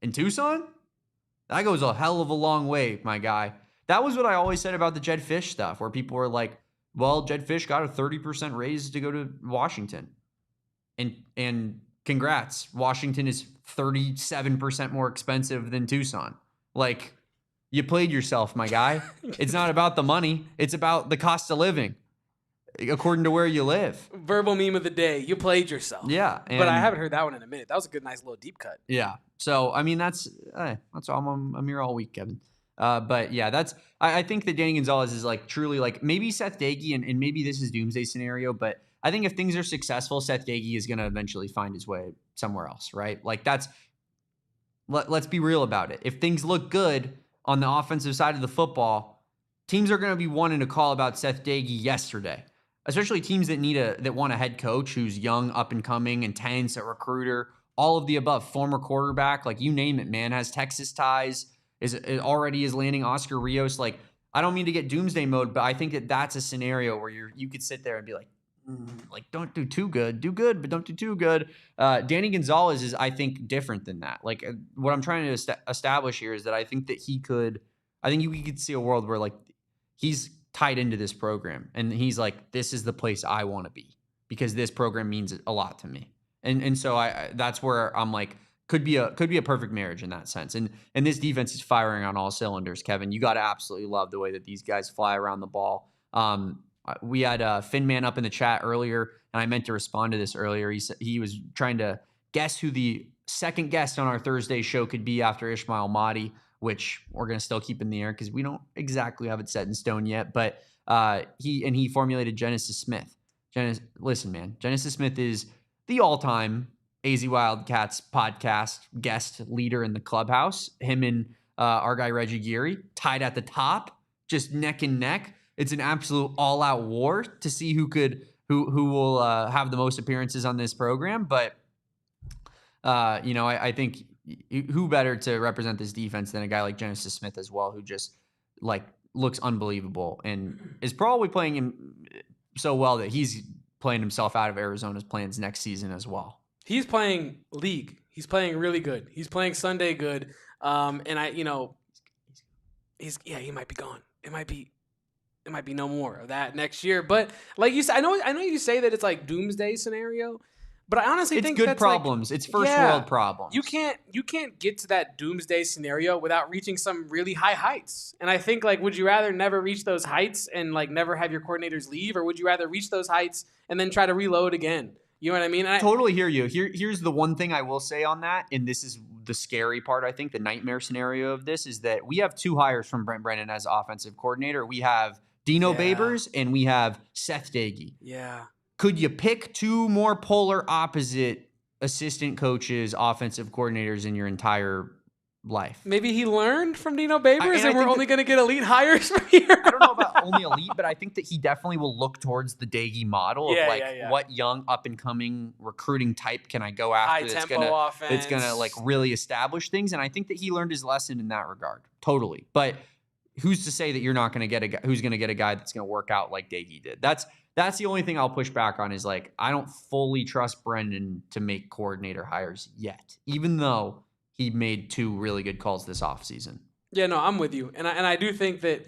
In Tucson? That goes a hell of a long way, my guy. That was what I always said about the Jed Fish stuff, where people were like, Well, Jed Fish got a 30% raise to go to Washington. And congrats. Washington is 37% more expensive than Tucson. Like, you played yourself, my guy. It's not about the money. It's about the cost of living, according to where you live. Verbal meme of the day. You played yourself. Yeah. But I haven't heard that one in a minute. That was a good, nice little deep cut. Yeah. So, I mean, that's all. I'm here all week, Kevin. But yeah, I think that Danny Gonzales is like truly like maybe Seth Gagey, and maybe this is doomsday scenario, but I think if things are successful, Seth Gagey is going to eventually find his way somewhere else, right? Like let's be real about it. If things look good on the offensive side of the football, teams are going to be wanting to call about Seth Gagey yesterday, especially teams that want a head coach who's young, up and coming, intense, a recruiter, all of the above, former quarterback, like you name it, man, has Texas ties, already is landing Oscar Rios. Like, I don't mean to get doomsday mode, but I think that that's a scenario where you could sit there and be like, don't do too good, do good, but don't do too good. Danny Gonzales is, I think, different than that. Like, what I'm trying to establish here is that I think that we could see a world where like he's tied into this program and he's like, this is the place I want to be because this program means a lot to me. And so that's where I'm like, could be a perfect marriage in that sense. And this defense is firing on all cylinders, Kevin. You got to absolutely love the way that these guys fly around the ball. We had Finman up in the chat earlier, and I meant to respond to this earlier. He said he was trying to guess who the second guest on our Thursday show could be after Ishmael Mahdi, which we're going to still keep in the air because we don't exactly have it set in stone yet. But he formulated Genesis Smith. Listen, man, Genesis Smith is the all-time AZ Wildcats podcast guest leader in the clubhouse. Him and our guy Reggie Geary tied at the top, just neck and neck. It's an absolute all-out war to see who will have the most appearances on this program. But I think who better to represent this defense than a guy like Genesis Smith as well, who just like looks unbelievable and is probably playing him so well that he's playing himself out of Arizona's plans next season as well. He's playing league. He's playing really good. He's playing Sunday good. He might be gone. It might be no more of that next year. But like you said, I know you say that it's like doomsday scenario, but I honestly think it's good that's problems. It's first world problems. You can't get to that doomsday scenario without reaching some really high heights. And I think like, would you rather never reach those heights and like never have your coordinators leave, or would you rather reach those heights and then try to reload again? You know what I mean? I totally hear you. Here's the one thing I will say on that, and this is the scary part, I think, the nightmare scenario of this, is that we have two hires from Brent Brennan as offensive coordinator. We have Dino Babers and we have Seth Gagey. Yeah. Could you pick two more polar opposite assistant coaches, offensive coordinators in your entire life? Maybe he learned from Dino Babers and we're only going to get elite hires from here. I don't know about only elite, but I think that he definitely will look towards the Dagey model of what young up-and-coming recruiting type can I go after that's going to like really establish things. And I think that he learned his lesson in that regard. Totally. But who's to say that you're not going to get a guy who's going to get a guy that's going to work out like Dagey did? That's the only thing I'll push back on is like, I don't fully trust Brendan to make coordinator hires yet, even though he made two really good calls this offseason. Yeah, no, I'm with you. And I do think that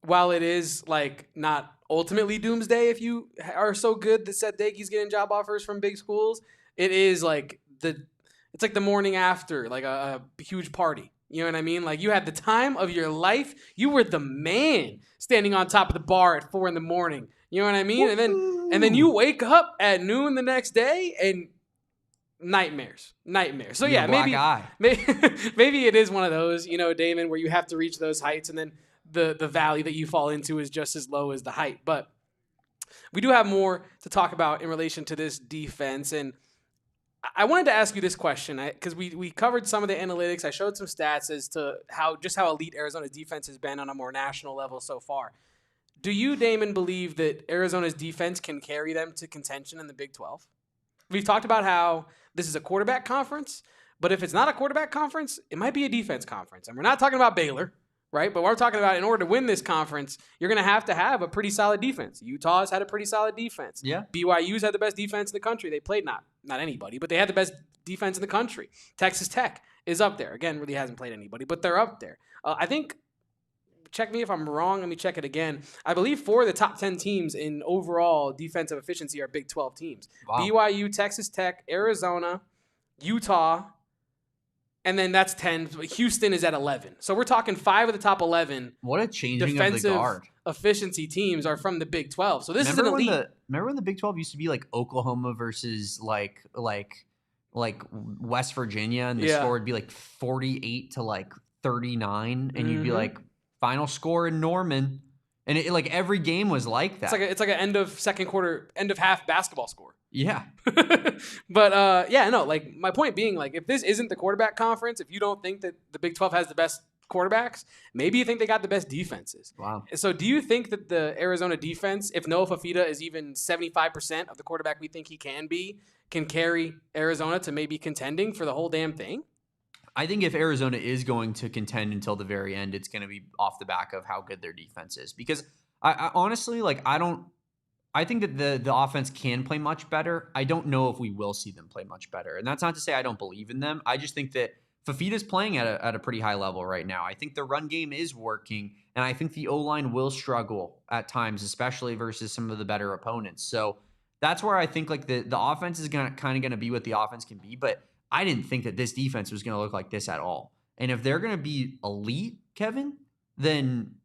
while it is like not ultimately doomsday if you are so good that Seth Gagey's getting job offers from big schools, it is like it's like the morning after, like a huge party. You know what I mean? Like you had the time of your life. You were the man standing on top of the bar at 4 a.m. You know what I mean? Woo-hoo. And then you wake up at noon the next day and nightmares. So yeah, maybe it is one of those, Damon, where you have to reach those heights and then the valley that you fall into is just as low as the height. But we do have more to talk about in relation to this defense. And I wanted to ask you this question because we covered some of the analytics. I showed some stats as to how elite Arizona's defense has been on a more national level so far. Do you, Damon, believe that Arizona's defense can carry them to contention in the Big 12? We've talked about how this is a quarterback conference, but if it's not a quarterback conference, it might be a defense conference. And we're not talking about Baylor, right? But we're talking about in order to win this conference, you're going to have a pretty solid defense. Utah's had a pretty solid defense. Yeah. BYU's had the best defense in the country. They played not anybody, but they had the best defense in the country. Texas Tech is up there. Again, really hasn't played anybody, but they're up there. I think check me if I'm wrong. Let me check it again. I believe 4 of the top 10 teams in overall defensive efficiency are Big 12 teams. Wow. BYU, Texas Tech, Arizona, Utah, and then that's 10. Houston is at 11. So we're talking 5 of the top 11. What a changing defensive of the guard. Efficiency teams are from the Big 12. So this is an elite. Remember when the Big 12 used to be like Oklahoma versus like West Virginia, and the score would be like 48 to like 39, and you'd be like, final score in Norman, and it like every game was like that. It's like an end of second quarter, end of half basketball score. Yeah. But like my point being, like, if this isn't the quarterback conference, if you don't think that the Big 12 has the best quarterbacks, maybe you think they got the best defenses. Wow. So do you think that the Arizona defense, if Noah Fafita is even 75% of the quarterback we think he can be, can carry Arizona to maybe contending for the whole damn thing? I think if Arizona is going to contend until the very end, it's going to be off the back of how good their defense is. Because I honestly, like, I think that the offense can play much better. I don't know if we will see them play much better. And that's not to say I don't believe in them. I just think that Fafita's playing at a pretty high level right now. I think the run game is working, and I think the O-line will struggle at times, especially versus some of the better opponents. So that's where I think like the offense is kind of going to be what the offense can be. But I didn't think that this defense was going to look like this at all. And if they're going to be elite, Kevin, then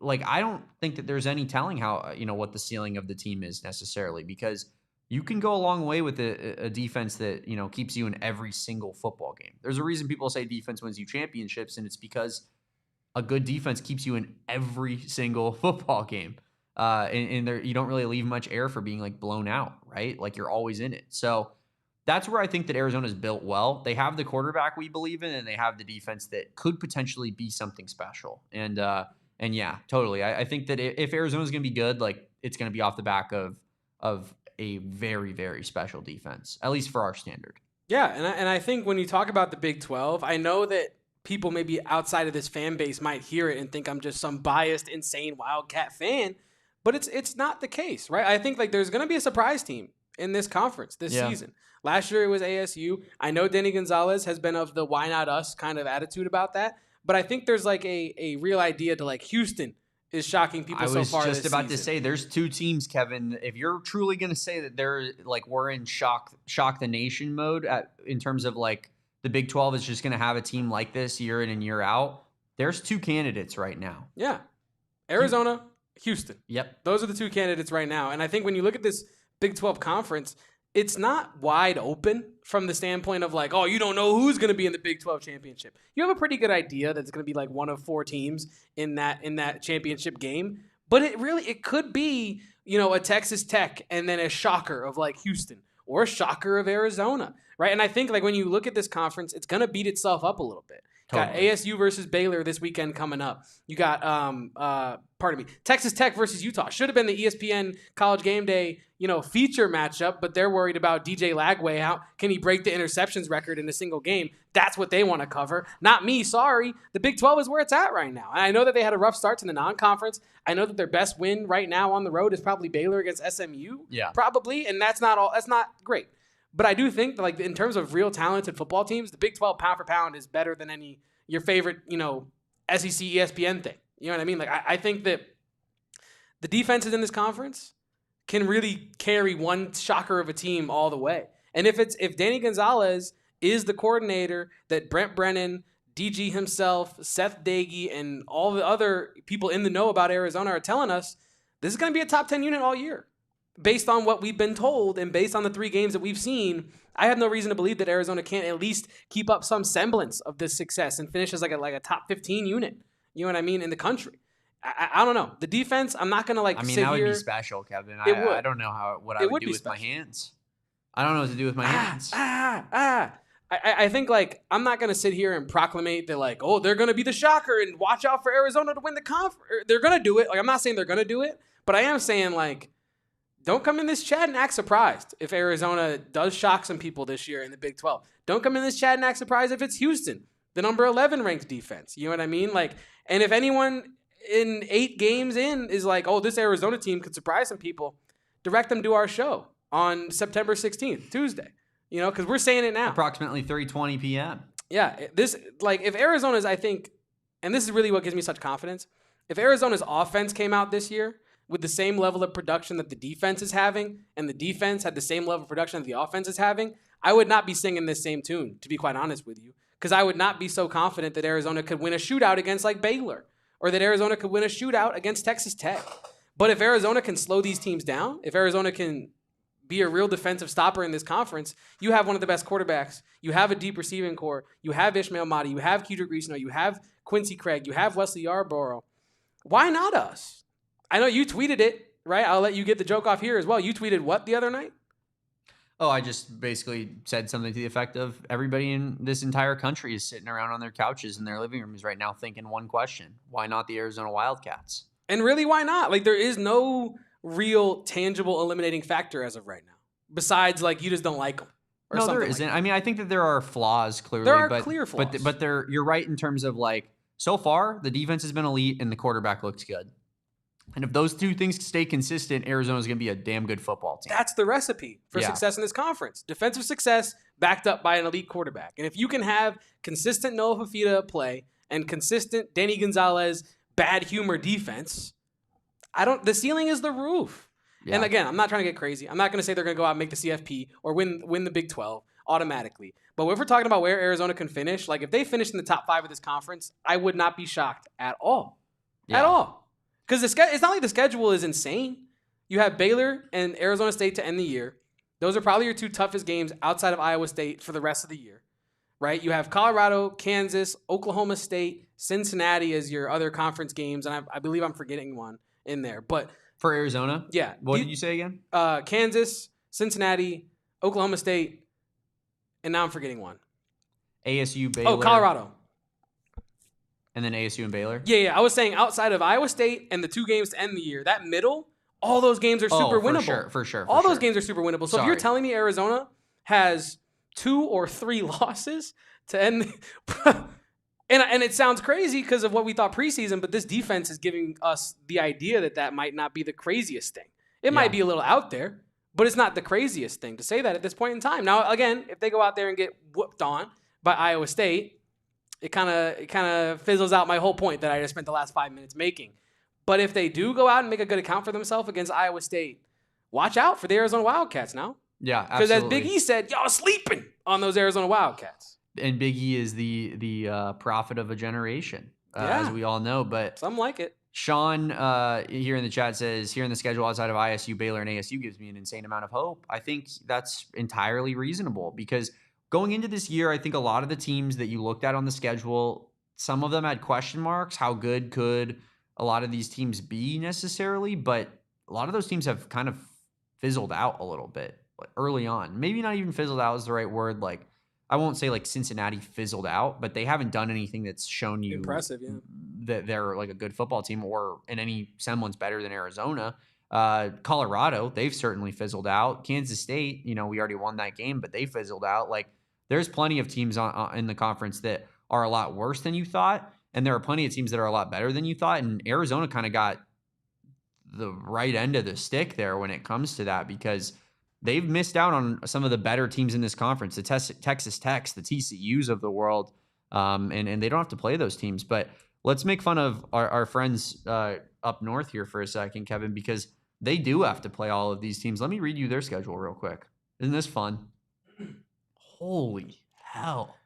like I don't think that there's any telling how what the ceiling of the team is necessarily, because you can go a long way with a defense that keeps you in every single football game. There's a reason people say defense wins you championships, and it's because a good defense keeps you in every single football game. And there, you don't really leave much air for being like blown out, right? Like you're always in it. So that's where I think that Arizona's built well. They have the quarterback we believe in, and they have the defense that could potentially be something special. And yeah, totally. I think that if Arizona's going to be good, like it's going to be off the back of a very, very special defense, at least for our standard. Yeah, and I think when you talk about the Big 12, I know that people maybe outside of this fan base might hear it and think I'm just some biased, insane Wildcat fan, but it's not the case, right? I think like there's going to be a surprise team in this conference this season. Last year it was ASU. I know Danny Gonzales has been of the why not us kind of attitude about that, but I think there's like a real idea to like Houston is shocking people so far. I was just about to say there's 2 teams, Kevin. If you're truly going to say that they're like we're in shock the nation mode in terms of like the Big 12 is just going to have a team like this year in and year out, there's 2 candidates right now. Yeah. Arizona, Houston. Yep. Those are the 2 candidates right now. And I think when you look at this Big 12 conference, it's not wide open from the standpoint of like, oh, you don't know who's going to be in the Big 12 championship. You have a pretty good idea that it's going to be like one of 4 teams in that championship game. But it could be, a Texas Tech and then a shocker of like Houston or a shocker of Arizona, right? And I think like when you look at this conference, it's going to beat itself up a little bit. Totally. Got ASU versus Baylor this weekend coming up. You got, Texas Tech versus Utah. Should have been the ESPN College Game Day, feature matchup, but they're worried about DJ Lagway. How can he break the interceptions record in a single game? That's what they want to cover. Not me, sorry. The Big 12 is where it's at right now. And I know that they had a rough start to the non-conference. I know that their best win right now on the road is probably Baylor against SMU. Yeah. Probably, and that's not great. But I do think that, like, in terms of real talented football teams, the Big 12 pound for pound is better than your favorite, SEC ESPN thing. You know what I mean? Like, I think that the defenses in this conference can really carry one shocker of a team all the way. And if Danny Gonzales is the coordinator that Brent Brennan, DG himself, Seth Dagey, and all the other people in the know about Arizona are telling us, this is going to be a top 10 unit all year. Based on what we've been told and based on the 3 games that we've seen, I have no reason to believe that Arizona can't at least keep up some semblance of this success and finish as like a top 15 unit. You know what I mean? In the country. I don't know. The defense, I'm not going to that would be special, Kevin. I don't know what I would do with my hands. I don't know what to do with my hands. I think like I'm not going to sit here and proclamate that like, oh, they're going to be the shocker and watch out for Arizona to win the conference. They're going to do it. Like I'm not saying they're going to do it, but I am saying like, don't come in this chat and act surprised if Arizona does shock some people this year in the Big 12. Don't come in this chat and act surprised if it's Houston, the number 11 ranked defense. You know what I mean? Like, and if anyone in 8 games in is like, oh, this Arizona team could surprise some people, direct them to our show on September 16th, Tuesday. Because we're saying it now. Approximately 3:20 p.m. Yeah, if Arizona's, I think, and this is really what gives me such confidence, If Arizona's offense came out this year with the same level of production that the defense is having, and the defense had the same level of production that the offense is having, I would not be singing this same tune, to be quite honest with you, because I would not be so confident that Arizona could win a shootout against like Baylor, or that Arizona could win a shootout against Texas Tech. But if Arizona can slow these teams down, if Arizona can be a real defensive stopper in this conference, you have one of the best quarterbacks. You have a deep receiving core. You have Ishmael Mahdi. You have Kedrick Reesno. You have Quincy Craig. You have Wesley Yarborough. Why not us? I know you tweeted it, right? I'll let you get the joke off here as well. You tweeted what the other night? Oh, I just basically said something to the effect of everybody in this entire country is sitting around on their couches in their living rooms right now thinking one question. Why not the Arizona Wildcats? And really, why not? Like, there is no real tangible eliminating factor as of right now, besides like you just don't like them. Or no, something there isn't. Like that. I mean, I think that there are flaws clearly. There are clear flaws, but you're right in terms of like so far the defense has been elite and the quarterback looks good. And if those two things stay consistent, Arizona's going to be a damn good football team. That's the recipe for success in this conference. Defensive success backed up by an elite quarterback. And if you can have consistent Noah Fafita play and consistent Danny Gonzales bad humor defense, the ceiling is the roof. Yeah. And again, I'm not trying to get crazy. I'm not going to say they're going to go out and make the CFP or win the Big 12 automatically. But if we're talking about where Arizona can finish, like if they finish in the top 5 of this conference, I would not be shocked at all. Yeah. At all. Because it's not like the schedule is insane. You have Baylor and Arizona State to end the year. Those are probably your 2 toughest games outside of Iowa State for the rest of the year, right? You have Colorado, Kansas, Oklahoma State, Cincinnati as your other conference games, and I believe I'm forgetting one in there. But for Arizona? Yeah. What did you say again? Kansas, Cincinnati, Oklahoma State, and now I'm forgetting one. ASU, Baylor. Oh, Colorado. And then ASU and Baylor? Yeah. I was saying outside of Iowa State and the 2 games to end the year, that middle, all those games are super winnable. For sure. All those games are super winnable. So if you're telling me Arizona has 2 or 3 losses to end, and it sounds crazy because of what we thought preseason, but this defense is giving us the idea that might not be the craziest thing. It might be a little out there, but it's not the craziest thing to say that at this point in time. Now, again, if they go out there and get whooped on by Iowa State, it kind of fizzles out my whole point that I just spent the last 5 minutes making. But if they do go out and make a good account for themselves against Iowa State, watch out for the Arizona Wildcats now. Yeah, absolutely. Because as Big E said, y'all sleeping on those Arizona Wildcats. And Big E is the prophet of a generation, as we all know. But some like it. Sean here in the chat says, here in the schedule outside of ISU, Baylor, and ASU gives me an insane amount of hope. I think that's entirely reasonable because going into this year, I think a lot of the teams that you looked at on the schedule, some of them had question marks. How good could a lot of these teams be necessarily? But a lot of those teams have kind of fizzled out a little bit early on. Maybe not even fizzled out is the right word. Like, I won't say like Cincinnati fizzled out, but they haven't done anything that's shown you impressive, that they're like a good football team or in any semblance better than Arizona. Colorado, they've certainly fizzled out. Kansas State, we already won that game, but they fizzled out. Like, there's plenty of teams in the conference that are a lot worse than you thought, and there are plenty of teams that are a lot better than you thought. And Arizona kind of got the right end of the stick there when it comes to that because they've missed out on some of the better teams in this conference, the Texas Techs, the TCUs of the world, and they don't have to play those teams. But let's make fun of our friends up north here for a second, Kevin, because they do have to play all of these teams. Let me read you their schedule real quick. Isn't this fun? Holy hell.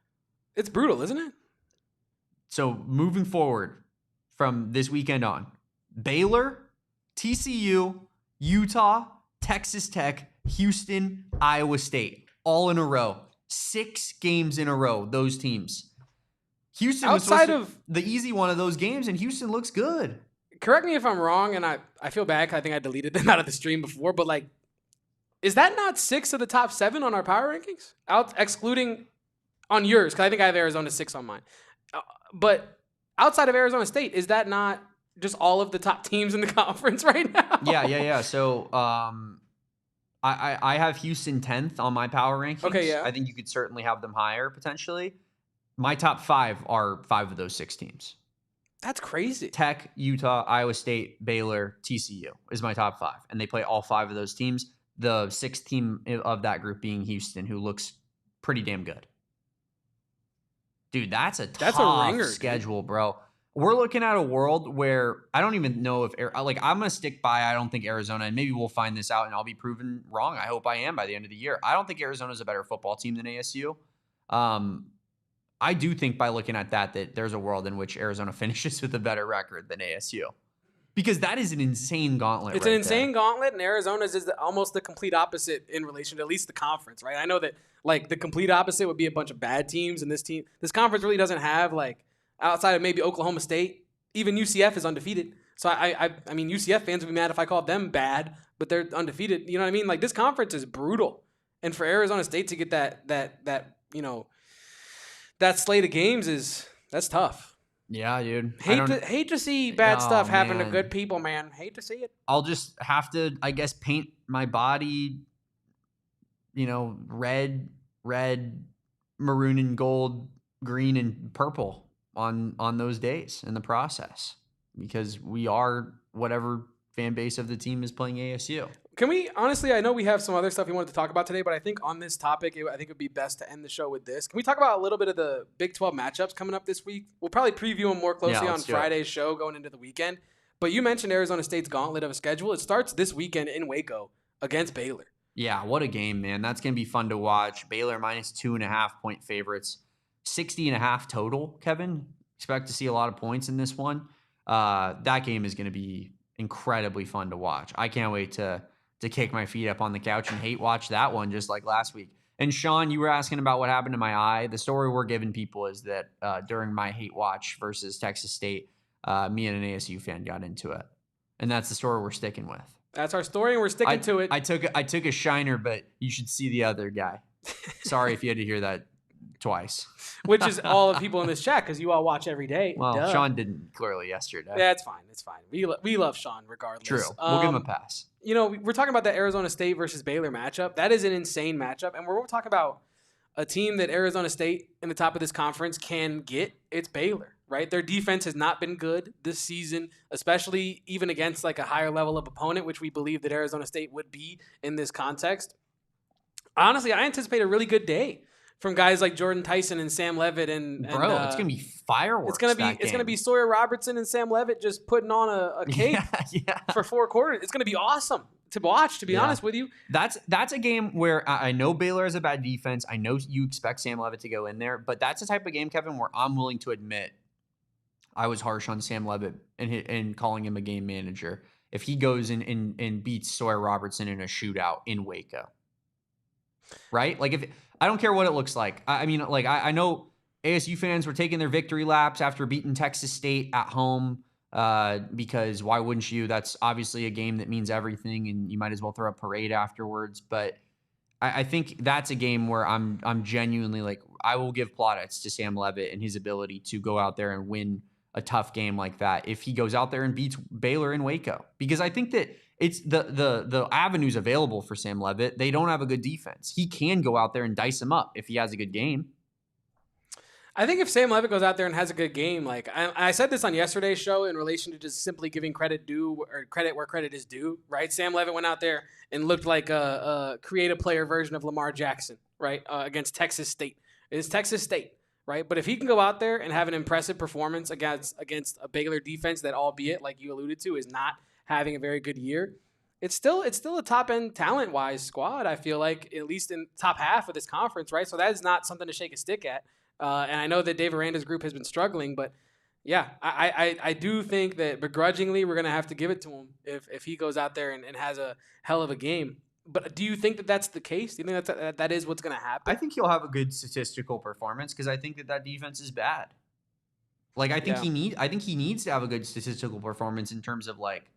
It's brutal, isn't it? So moving forward from this weekend on, Baylor, TCU, Utah, Texas Tech, Houston, Iowa State, all in a row. 6 games in a row, those teams. Houston was the easy one of those games, and Houston looks good. Correct me if I'm wrong, and I feel bad because I think I deleted them out of the stream before, but like, is that not 6 of the top 7 on our power rankings? Excluding on yours, because I think I have Arizona 6 on mine. But outside of Arizona State, is that not just all of the top teams in the conference right now? Yeah. So I have Houston 10th on my power rankings. Okay, yeah. I think you could certainly have them higher potentially. My top 5 are 5 of those 6 teams. That's crazy. Tech, Utah, Iowa State, Baylor, TCU is my top 5. And they play all 5 of those teams. The 6th team of that group being Houston, who looks pretty damn good. Dude, that's a ringer schedule, bro. we're looking at a world where I don't even know if I'm going to stick by. I don't think Arizona, and maybe we'll find this out and I'll be proven wrong. I hope I am by the end of the year. I don't think Arizona is a better football team than ASU. I do think by looking at that there's a world in which Arizona finishes with a better record than ASU. Because that is an insane gauntlet. It's an insane gauntlet, and Arizona's is almost the complete opposite in relation to at least the conference, right? I know that like the complete opposite would be a bunch of bad teams, and this conference really doesn't have like outside of maybe Oklahoma State, even UCF is undefeated. So I mean UCF fans would be mad if I called them bad, but they're undefeated. You know what I mean? Like this conference is brutal, and for Arizona State to get that that slate of games that's tough. Yeah, dude. Hate to see bad stuff happen to good people, man. Hate to see it. I'll just have to, I guess, paint my body, red, maroon and gold, green and purple on those days in the process, because we are whatever fan base of the team is playing ASU. Can we, honestly, I know we have some other stuff we wanted to talk about today, but I think on this topic, I think it would be best to end the show with this. Can we talk about a little bit of the Big 12 matchups coming up this week? We'll probably preview them more closely on Friday's show going into the weekend. But you mentioned Arizona State's gauntlet of a schedule. It starts this weekend in Waco against Baylor. Yeah, what a game, man. That's going to be fun to watch. Baylor minus 2.5-point favorites. 60.5 total, Kevin. Expect to see a lot of points in this one. That game is going to be incredibly fun to watch. I can't wait to kick my feet up on the couch and hate watch that one just like last week. And Sean, you were asking about what happened to my eye. The story we're giving people is that during my hate watch versus Texas State, me and an ASU fan got into it. And that's the story we're sticking with. That's our story, and we're sticking to it. I took a shiner, but you should see the other guy. Sorry if you had to hear that twice. Which is all the people in this chat, because you all watch every day. Well, Duh. Sean didn't clearly yesterday. Yeah, it's fine. It's fine. We love Sean regardless. True. We'll give him a pass. We're talking about the Arizona State versus Baylor matchup. That is an insane matchup. And we're talking about a team that Arizona State in the top of this conference can get. It's Baylor, right? Their defense has not been good this season, especially even against like a higher level of opponent, which we believe that Arizona State would be in this context. Honestly, I anticipate a really good day from guys like Jordan Tyson and Sam Levitt and it's gonna be fireworks. It's gonna be Sawyer Robertson and Sam Levitt just putting on a cake for 4 quarters. It's gonna be awesome to watch. To be honest with you, that's a game where I know Baylor has a bad defense. I know you expect Sam Levitt to go in there, but that's the type of game, Kevin, where I'm willing to admit I was harsh on Sam Levitt and calling him a game manager if he goes and beats Sawyer Robertson in a shootout in Waco. Right? Like if I don't care what it looks like. I mean, like I know ASU fans were taking their victory laps after beating Texas State at home because why wouldn't you? That's obviously a game that means everything, and you might as well throw a parade afterwards. But I think that's a game where I'm genuinely like I will give plaudits to Sam Levitt and his ability to go out there and win a tough game like that if he goes out there and beats Baylor in Waco, because I think that it's the avenues available for Sam Levitt. They don't have a good defense. He can go out there and dice him up if he has a good game. I think if Sam Levitt goes out there and has a good game, like I said this on yesterday's show in relation to just simply giving credit where credit is due, right? Sam Levitt went out there and looked like a creative player version of Lamar Jackson, right, against Texas State. It's Texas State, right? But if he can go out there and have an impressive performance against a Baylor defense that, albeit like you alluded to, is not having a very good year, it's still a top end talent wise squad. I feel like at least in top half of this conference, right? So that is not something to shake a stick at. And I know that Dave Aranda's group has been struggling, but yeah, I do think that begrudgingly we're gonna have to give it to him if he goes out there and has a hell of a game. But do you think that that's the case? Do you think that is what's gonna happen? I think he'll have a good statistical performance because I think that defense is bad. Like I think he needs to have a good statistical performance in terms of like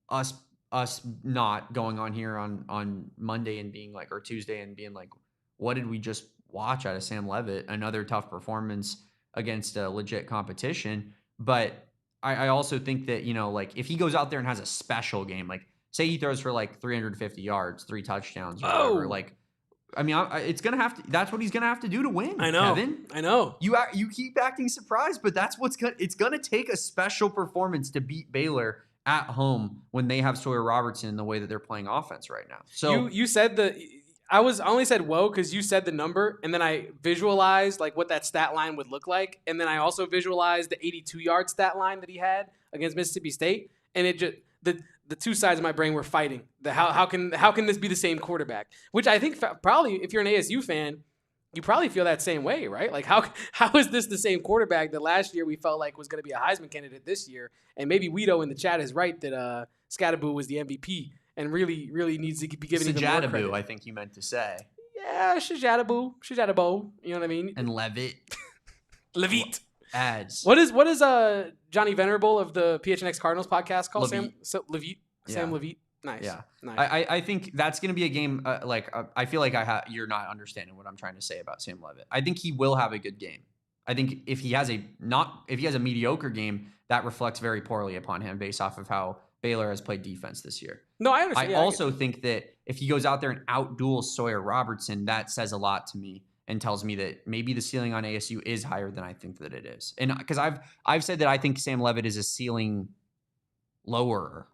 us not going on here on Monday and being like, or Tuesday and being like, what did we just watch out of Sam Levitt? Another tough performance against a legit competition. But I also think that, like if he goes out there and has a special game, like say he throws for like 350 yards, 3 touchdowns or whatever, like, I mean, it's going to have to, that's what he's going to have to do to win. I know. Kevin. I know. You keep acting surprised, but that's it's going to take a special performance to beat Baylor at home when they have Sawyer Robertson in the way that they're playing offense right now. So you said I only said whoa because you said the number, and then I visualized like what that stat line would look like, and then I also visualized the 82-yard stat line that he had against Mississippi State, and it just the two sides of my brain were fighting. How can this be the same quarterback? Which I think probably if you're an ASU fan, you probably feel that same way, right? Like how is this the same quarterback that last year we felt like was going to be a Heisman candidate this year? And maybe Guido in the chat is right that Scattaboo was the MVP. And really needs to be given even more credit. I think you meant to say. Yeah, Shajadaboo. You know what I mean? And Levitt. Levitt. Ads. What is Johnny Venerable of the PHNX Cardinals podcast called? Levitt. Levitt. Yeah. Sam Levitt. Nice. Yeah. Nice. I think that's going to be a game. I feel like you're not understanding what I'm trying to say about Sam Levitt. I think he will have a good game. I think if he has a mediocre game, that reflects very poorly upon him based off of how Baylor has played defense this year. No, I understand. I also think that if he goes out there and outduels Sawyer Robertson, that says a lot to me and tells me that maybe the ceiling on ASU is higher than I think that it is. And because I've said that I think Sam Levitt is a ceiling lower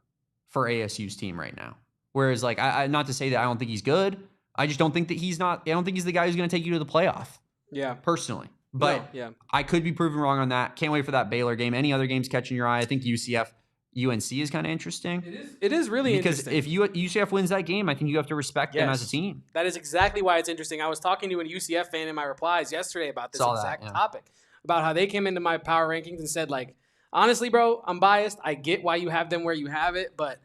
for ASU's team right now. Whereas, like, I not to say that I don't think he's good. I just don't think that he's not. I don't think he's the guy who's going to take you to the playoff. Yeah, personally. But I could be proven wrong on that. Can't wait for that Baylor game. Any other games catching your eye? I think UNC is kind of interesting. It is really interesting. Because if UCF wins that game, I think you have to respect them as a team. That is exactly why it's interesting. I was talking to an UCF fan in my replies yesterday about this exact topic, about how they came into my power rankings and said, like, honestly, bro, I'm biased. I get why you have them where you have it, but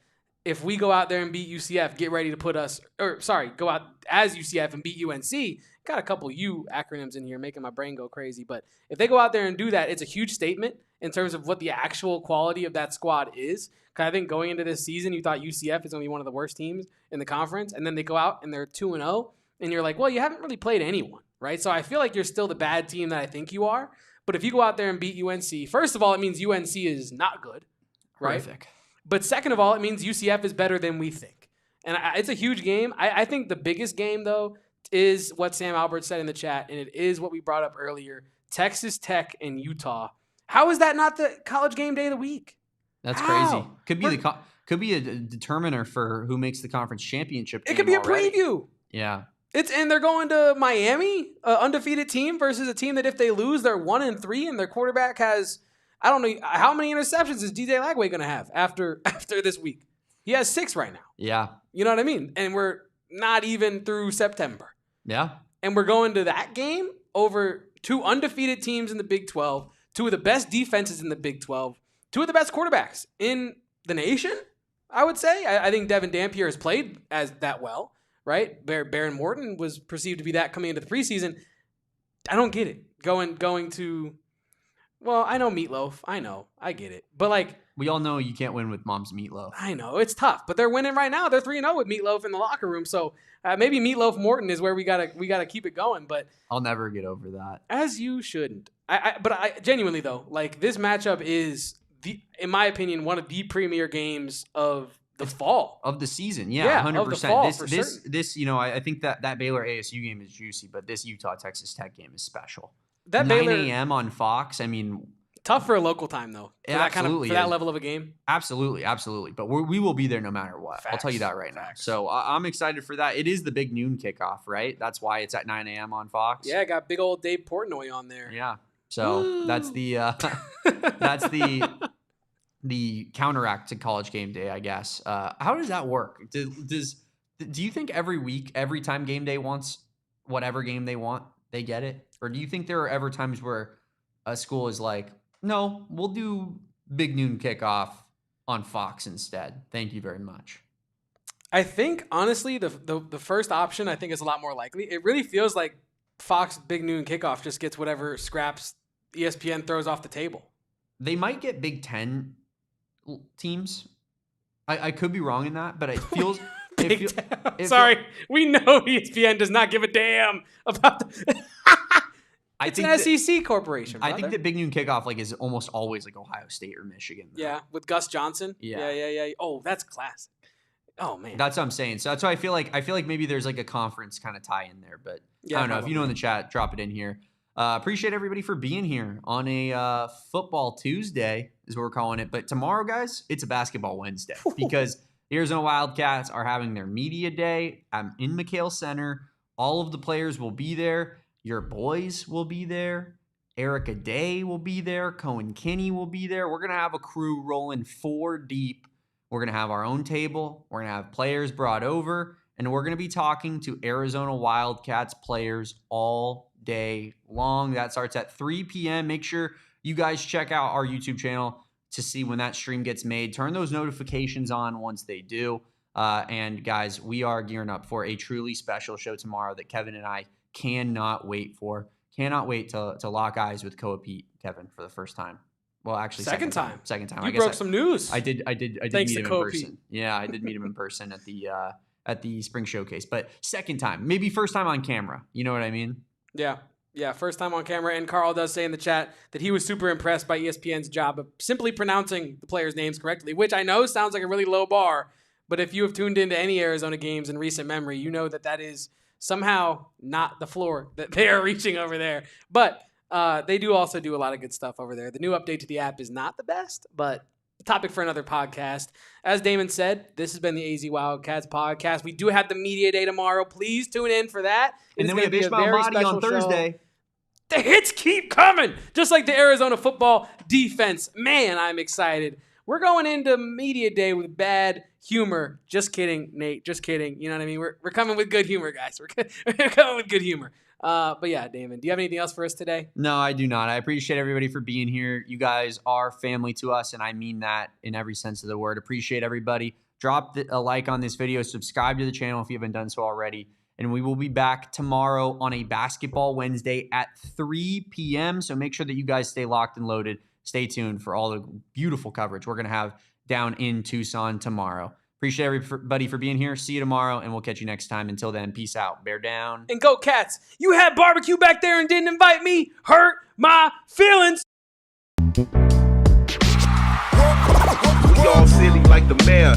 if we go out there and beat UCF, get ready to go out as UCF and beat UNC. Got a couple U acronyms in here making my brain go crazy. But if they go out there and do that, it's a huge statement in terms of what the actual quality of that squad is. Because I think going into this season, you thought UCF is going to be one of the worst teams in the conference. And then they go out and they're 2-0. And you're like, well, you haven't really played anyone, right? So I feel like you're still the bad team that I think you are. But if you go out there and beat UNC, first of all, it means UNC is not good, right? Horrific. But second of all, it means UCF is better than we think. And it's a huge game. I think the biggest game, though, is what Sam Albert said in the chat, and it is what we brought up earlier, Texas Tech and Utah. How is that not the college game day of the week? That's crazy. Could be a determiner for who makes the conference championship game. It could be already. A preview. Yeah. And they're going to Miami, an undefeated team, versus a team that if they lose, they're 1-3, and their quarterback has, I don't know, how many interceptions is DJ Lagway going to have after this week? He has 6 right now. Yeah. You know what I mean? And we're not even through September. Yeah. And we're going to that game over 2 undefeated teams in the Big 12, 2 of the best defenses in the Big 12, 2 of the best quarterbacks in the nation, I would say. I think Devin Dampier has played as that well, right? Baron Morton was perceived to be that coming into the preseason. I don't get it. Going to, well, I know Meatloaf. I get it. But, like, we all know you can't win with Mom's Meatloaf. I know. It's tough. But they're winning right now. They're 3-0 with Meatloaf in the locker room. So maybe Meatloaf Morton is where we gotta keep it going. But I'll never get over that. As you shouldn't. But I genuinely, though, like, this matchup is, in my opinion, one of the premier games of the fall. Of the season. Yeah, 100%. Of the fall, this, you know, I think that Baylor ASU game is juicy, but this Utah Texas Tech game is special. That 9 a.m. on Fox, I mean, tough for a local time, though. For that level of a game. Absolutely. But we will be there no matter what. Facts. I'll tell you that right now. So I'm excited for that. It is the big noon kickoff, right? That's why it's at 9 a.m. on Fox. Yeah, got big old Dave Portnoy on there. Yeah. So Woo. That's the counteract to College Game Day, I guess. How does that work? Do you think every week, every time Game Day wants whatever game they want, they get it? Or do you think there are ever times where a school is like, no, we'll do big noon kickoff on Fox instead. Thank you very much. I think, honestly, the first option I think is a lot more likely. It really feels like Fox big noon kickoff just gets whatever scraps ESPN throws off the table. They might get Big Ten teams. I could be wrong in that, but it feels... Sorry, we know ESPN does not give a damn about It's an SEC corporation, brother. I think that Big Noon Kickoff is almost always like Ohio State or Michigan. Though. Yeah, with Gus Johnson. Yeah. Oh, that's classic. Oh man, that's what I'm saying. So that's why I feel like maybe there's like a conference kind of tie in there, but I don't know. If you know in the chat, drop it in here. Appreciate everybody for being here on a Football Tuesday is what we're calling it. But tomorrow, guys, it's a Basketball Wednesday because The Arizona Wildcats are having their media day in McHale Center. All of the players will be there. Your boys will be there. Erica Day will be there. Cohen Kinney will be there. We're going to have a crew rolling 4 deep. We're going to have our own table. We're going to have players brought over. And we're going to be talking to Arizona Wildcats players all day long. That starts at 3 p.m. Make sure you guys check out our YouTube channel to see when that stream gets made. Turn those notifications on once they do. And guys, we are gearing up for a truly special show tomorrow that Kevin and I cannot wait for. Cannot wait to lock eyes with Koa Pete, Kevin, for the first time. Well, actually, second time. Second time. You broke some news. I did Thanks meet him to in Koa person. Pete. Yeah, I did meet him in person at the spring showcase. But second time, maybe first time on camera. You know what I mean? Yeah. Yeah, first time on camera. And Carl does say in the chat that he was super impressed by ESPN's job of simply pronouncing the players' names correctly, which I know sounds like a really low bar. But if you have tuned into any Arizona games in recent memory, you know that is somehow not the floor that they are reaching over there. But they do also do a lot of good stuff over there. The new update to the app is not the best, but topic for another podcast. As Damon said, this has been the AZ Wildcats podcast. We do have the media day tomorrow. Please tune in for that. And then we have Ishmael Mahdi on Thursday. Show. The hits keep coming, just like the Arizona football defense. Man, I'm excited. We're going into media day with bad humor. Just kidding, Nate. Just kidding. You know what I mean? We're coming with good humor, guys. We're coming with good humor. But yeah, Damon, do you have anything else for us today? No, I do not. I appreciate everybody for being here. You guys are family to us, and I mean that in every sense of the word. Appreciate everybody. Drop a like on this video. Subscribe to the channel if you haven't done so already. And we will be back tomorrow on a Basketball Wednesday at 3 p.m. So make sure that you guys stay locked and loaded. Stay tuned for all the beautiful coverage we're going to have down in Tucson tomorrow. Appreciate everybody for being here. See you tomorrow, and we'll catch you next time. Until then, peace out. Bear down. And go Cats. You had barbecue back there and didn't invite me. Hurt my feelings. We all silly like the mayor.